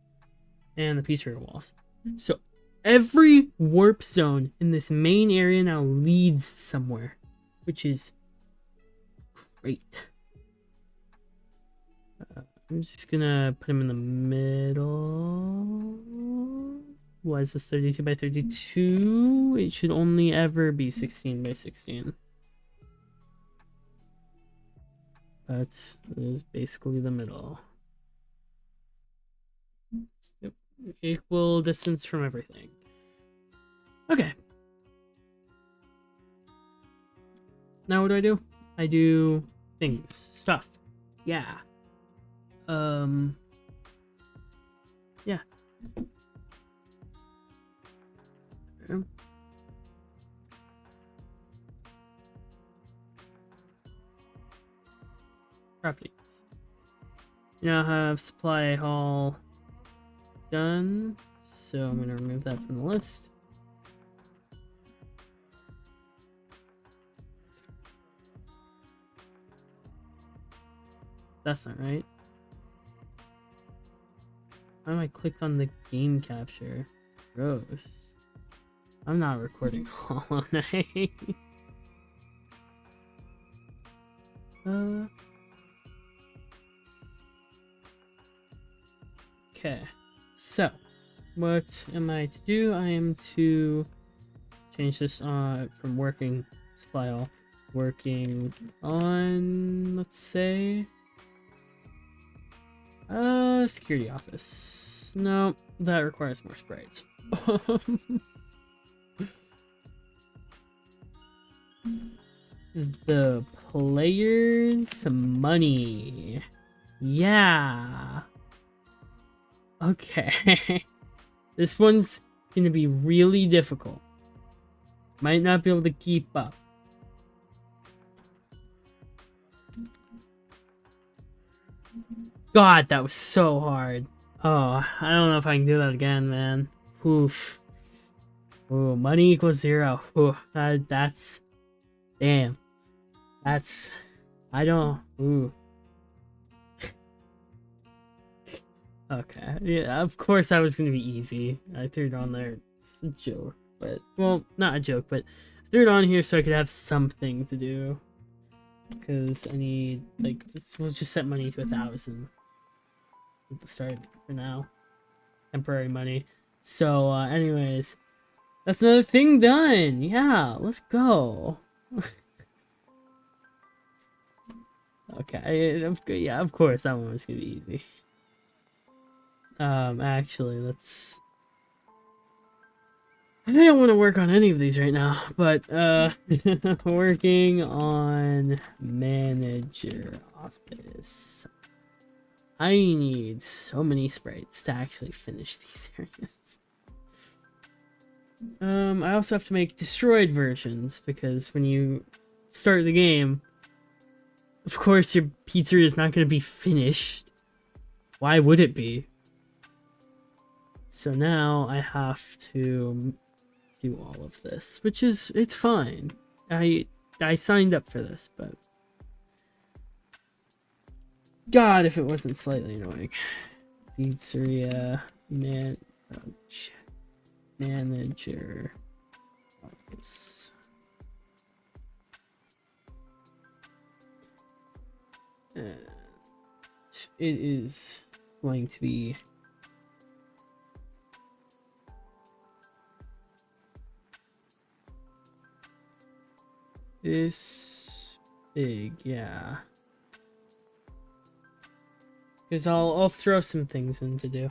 And the piece area walls. So Every warp zone in this main area now leads somewhere, which is great. I'm just gonna put him in the middle. Why is this 32 by 32? It should only ever be 16 by 16. But it is basically the middle. Yep. Equal distance from everything. Okay. Now what do? I do things. Stuff. Yeah. Yeah. Properties. You now have supply hall done, so I'm going to remove that from the list. That's not right. Why am I clicked on the game capture? Gross. I'm not recording Hollow Knight. Okay. So, what am I to do? I am to change this from working supply all, working on, let's say, security office. No, that requires more sprites. The players' money. Yeah. Okay. This one's gonna be really difficult. Might not be able to keep up. God, that was so hard. Oh, I don't know if I can do that again, man. Oof. Ooh, money equals 0. Ooh, that's... Damn. That's... I don't... Ooh. Okay. Yeah, of course that was gonna be easy. I threw it on there. It's a joke. But, well, not a joke, but I threw it on here so I could have something to do. Because I need, like, we'll just set money to 1,000 at the start for now. Temporary money. So, anyways, that's another thing done. Yeah, let's go. Okay, yeah, of course that one was gonna be easy. Actually, let's... I don't want to work on any of these right now, but, working on manager office. I need so many sprites to actually finish these areas. I also have to make destroyed versions, because when you start the game, of course your pizzeria is not going to be finished. Why would it be? So now I have to do all of this, which is, it's fine. I signed up for this, but God, if it wasn't slightly annoying. Pizzeria manager office. And it is going to be this big, yeah. Because I'll throw some things in to do.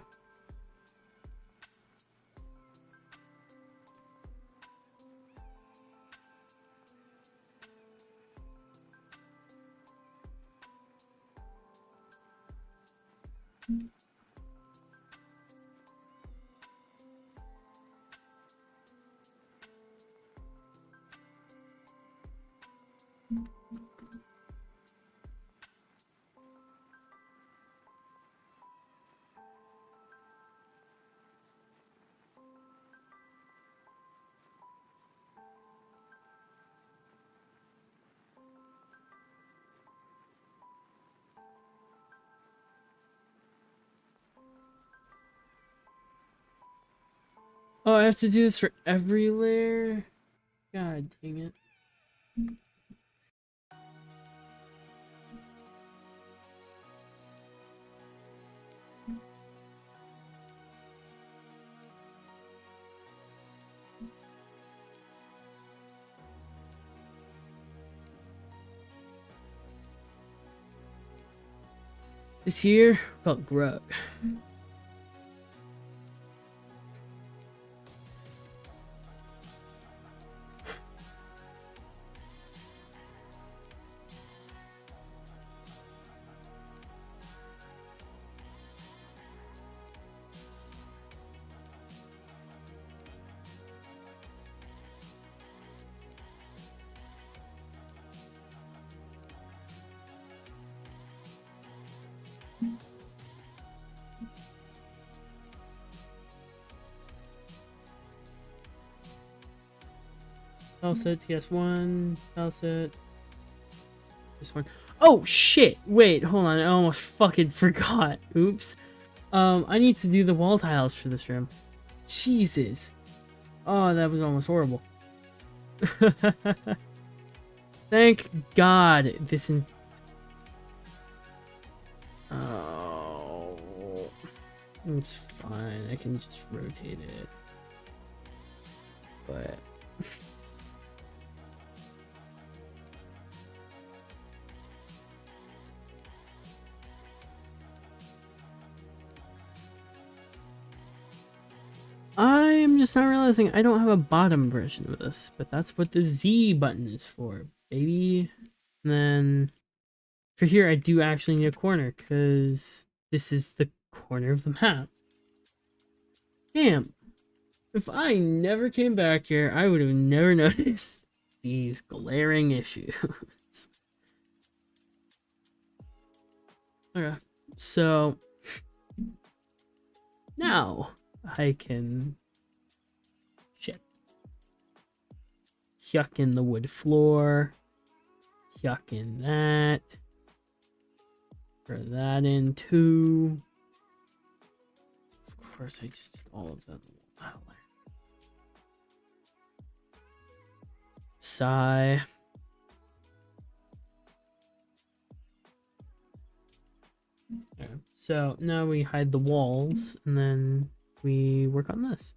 Oh, I have to do this for every layer? God dang it. This here, called Grug. Faucet, TS1, Faucet. This one. Oh shit! Wait, hold on. I almost fucking forgot. Oops. I need to do the wall tiles for this room. Jesus. Oh, that was almost horrible. Thank God this Oh, it's fine. I can just rotate it. But I'm just not realizing I don't have a bottom version of this, but that's what the Z button is for, baby. And then for here, I do actually need a corner because this is the corner of the map. Damn. If I never came back here, I would have never noticed these glaring issues. Okay, so now I can yuck in the wood floor, yuck in that, throw that in too. Of course, I just did all of them. Sigh. Okay. So now we hide the walls and then we work on this.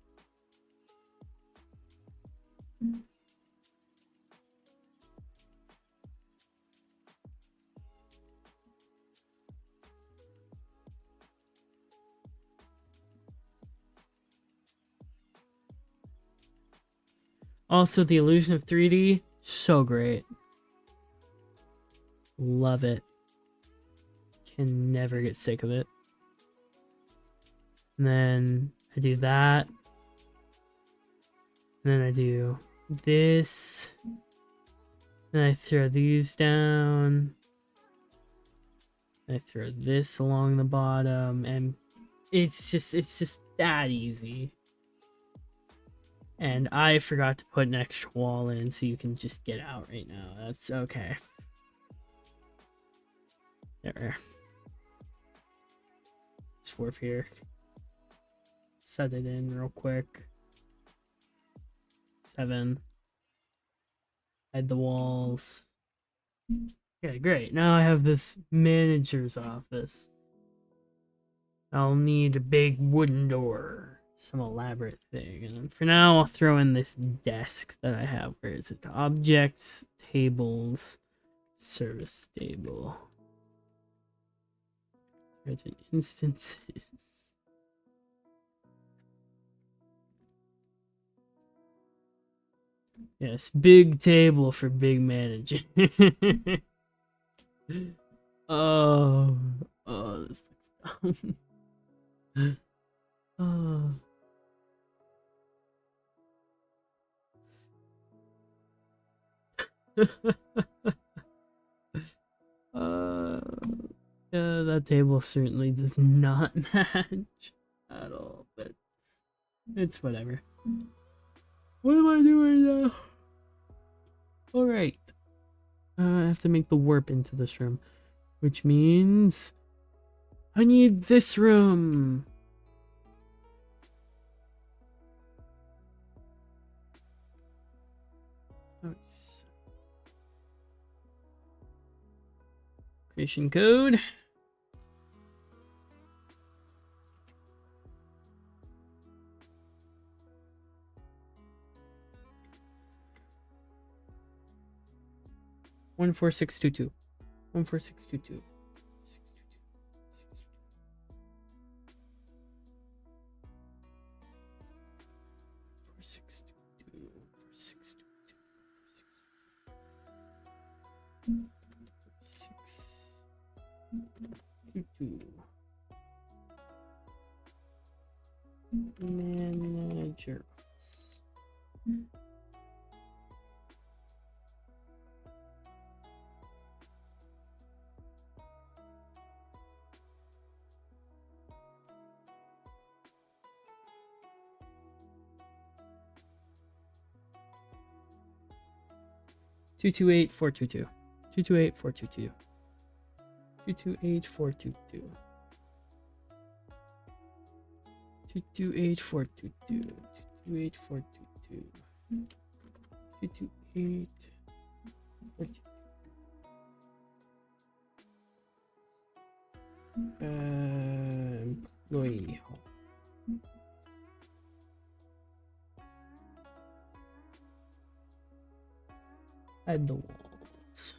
Also, the illusion of 3D, so great. Love it. Can never get sick of it. And then I do that. And then I do this. Then I throw these down. I throw this along the bottom, and it's just that easy. And I forgot to put an extra wall in, so you can just get out right now. That's okay. There. Let's warp here. Set it in real quick. 7. Hide the walls. Okay, great. Now I have this manager's office. I'll need a big wooden door. Some elaborate thing. And for now, I'll throw in this desk that I have. Where is it? Objects, tables, service table. Urgent instances. Yes, big table for big manager. Oh, this looks dumb. Oh. Yeah, that table certainly does not match at all, but it's whatever. What am I doing now? Alright. I have to make the warp into this room, which means I need this room. Creation code. One 14622. 14622. 622. Manager. Two two eight four two two. 228 422. 228 422. 228 422. 228 422. Employee. Hide the walls.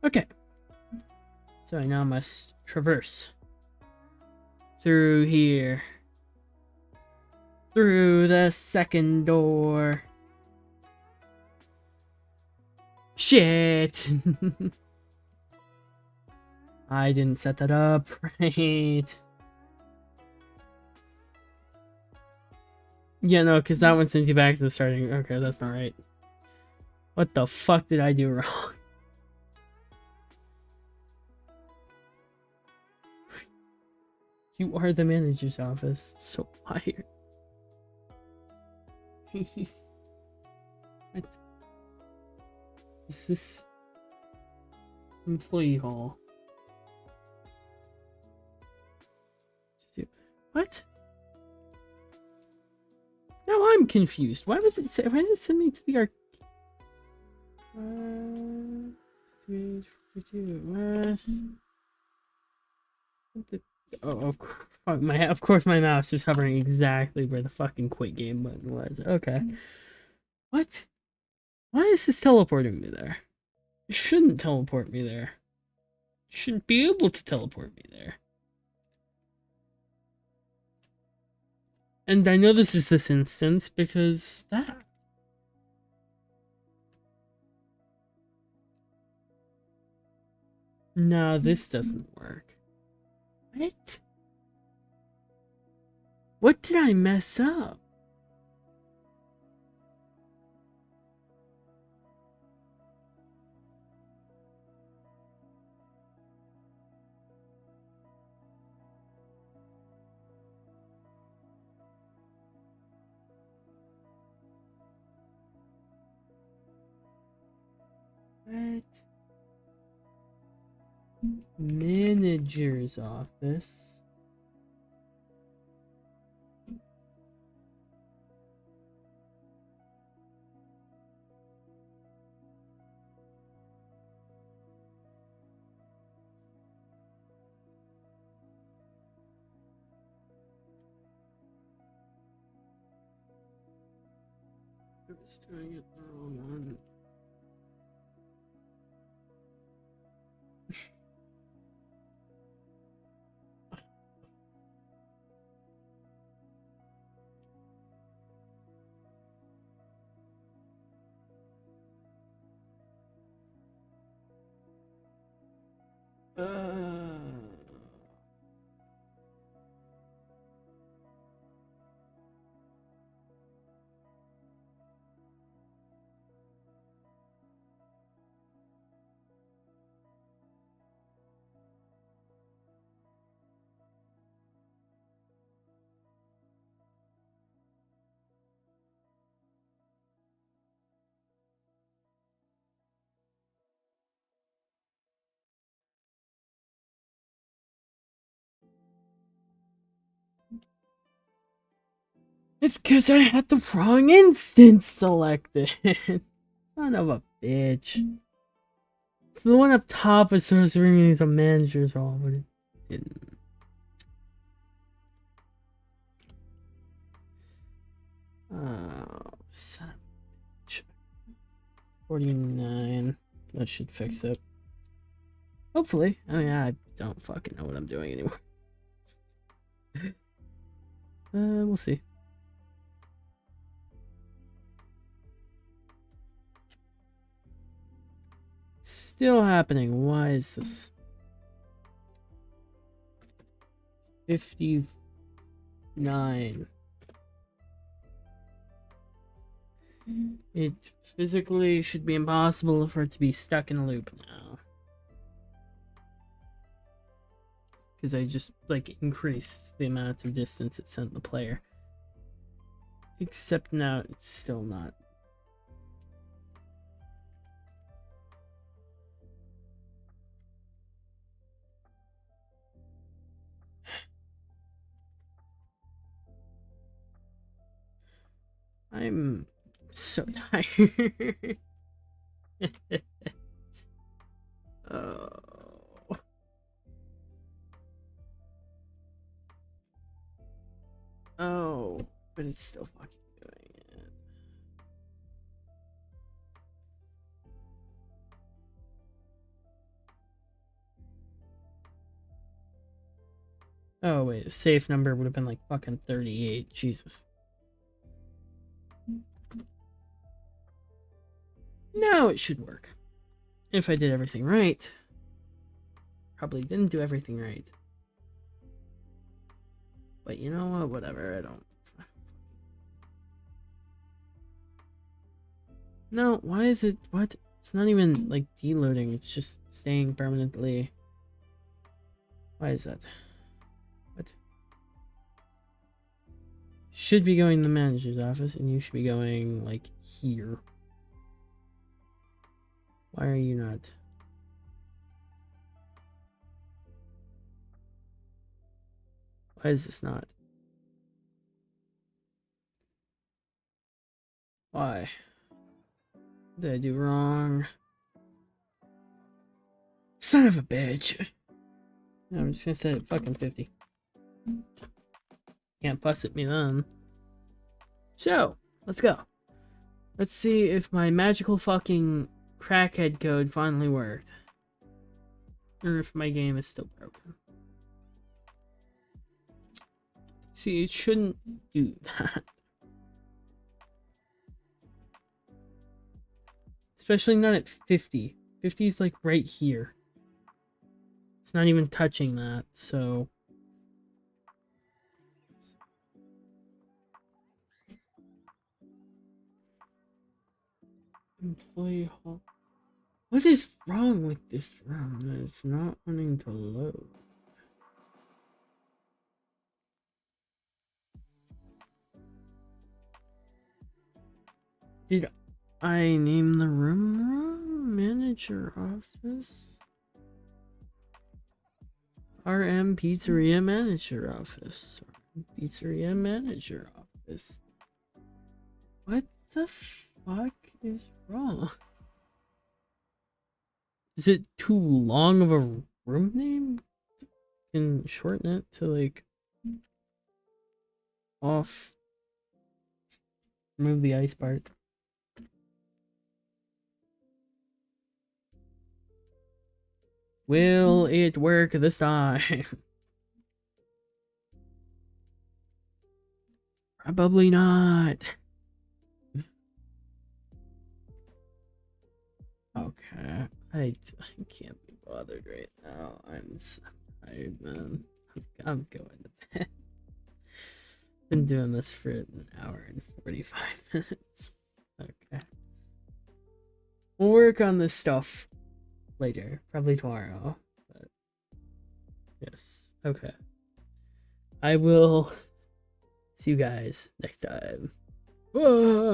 Okay. So I now must traverse through here. Through the second door. Shit! I didn't set that up right. Yeah, no, because that one sends you back to the starting. Okay, that's not right. What the fuck did I do wrong? You are the manager's office. So tired. What? Is this employee hall? What? Now I'm confused. Why was it say? Why did it send me to the arc? Oh, fuck, of course my mouse was hovering exactly where the fucking quit game button was. Okay. What? Why is this teleporting me there? It shouldn't teleport me there. It shouldn't be able to teleport me there. And I know this is this instance because that. No, this doesn't work. What? What did I mess up? What? Manager's office. I was doing it the wrong one. It's because I had the wrong instance selected. Son of a bitch. So the one up top was supposed to bring me some managers all, but it didn't. Oh, son of a bitch. 49. That should fix it. Hopefully. Oh yeah, I don't fucking know what I'm doing anymore. We'll see. Still happening. Why is this? 59. It physically should be impossible for it to be stuck in a loop now. Because I just, like, increased the amount of distance it sent the player. Except now it's still not. I'm so tired. Oh. Oh, but it's still fucking doing it. Oh wait, a safe number would have been like fucking 38. Jesus. Now it should work. If I did everything right. Probably didn't do everything right. But you know what? Whatever, I don't. No, why is it? What? It's not even like deloading, it's just staying permanently. Why is that? What? Should be going to the manager's office, and you should be going like here. Why are you not? Why is this not? Why? What did I do wrong? Son of a bitch. No, I'm just gonna set it fucking 50. Can't fuss at me then. So, let's go. Let's see if my magical fucking crackhead code finally worked. Or if my game is still broken. See, it shouldn't do that. Especially not at 50. 50 is like right here. It's not even touching that, so... Employee hall. What is wrong with this room that it's not wanting to load? Did I name the room wrong? Manager office? RM Pizzeria Manager Office. Pizzeria Manager Office. What the fuck is wrong? Is it too long of a room name? Can shorten it to like off. Remove the ice part. Will it work this time? Probably not. Okay, I can't be bothered right now. I'm so tired, man. I'm going to bed. Been doing this for an hour and 45 minutes. Okay. We'll work on this stuff later, probably tomorrow. But yes. Okay. I will see you guys next time. Whoa!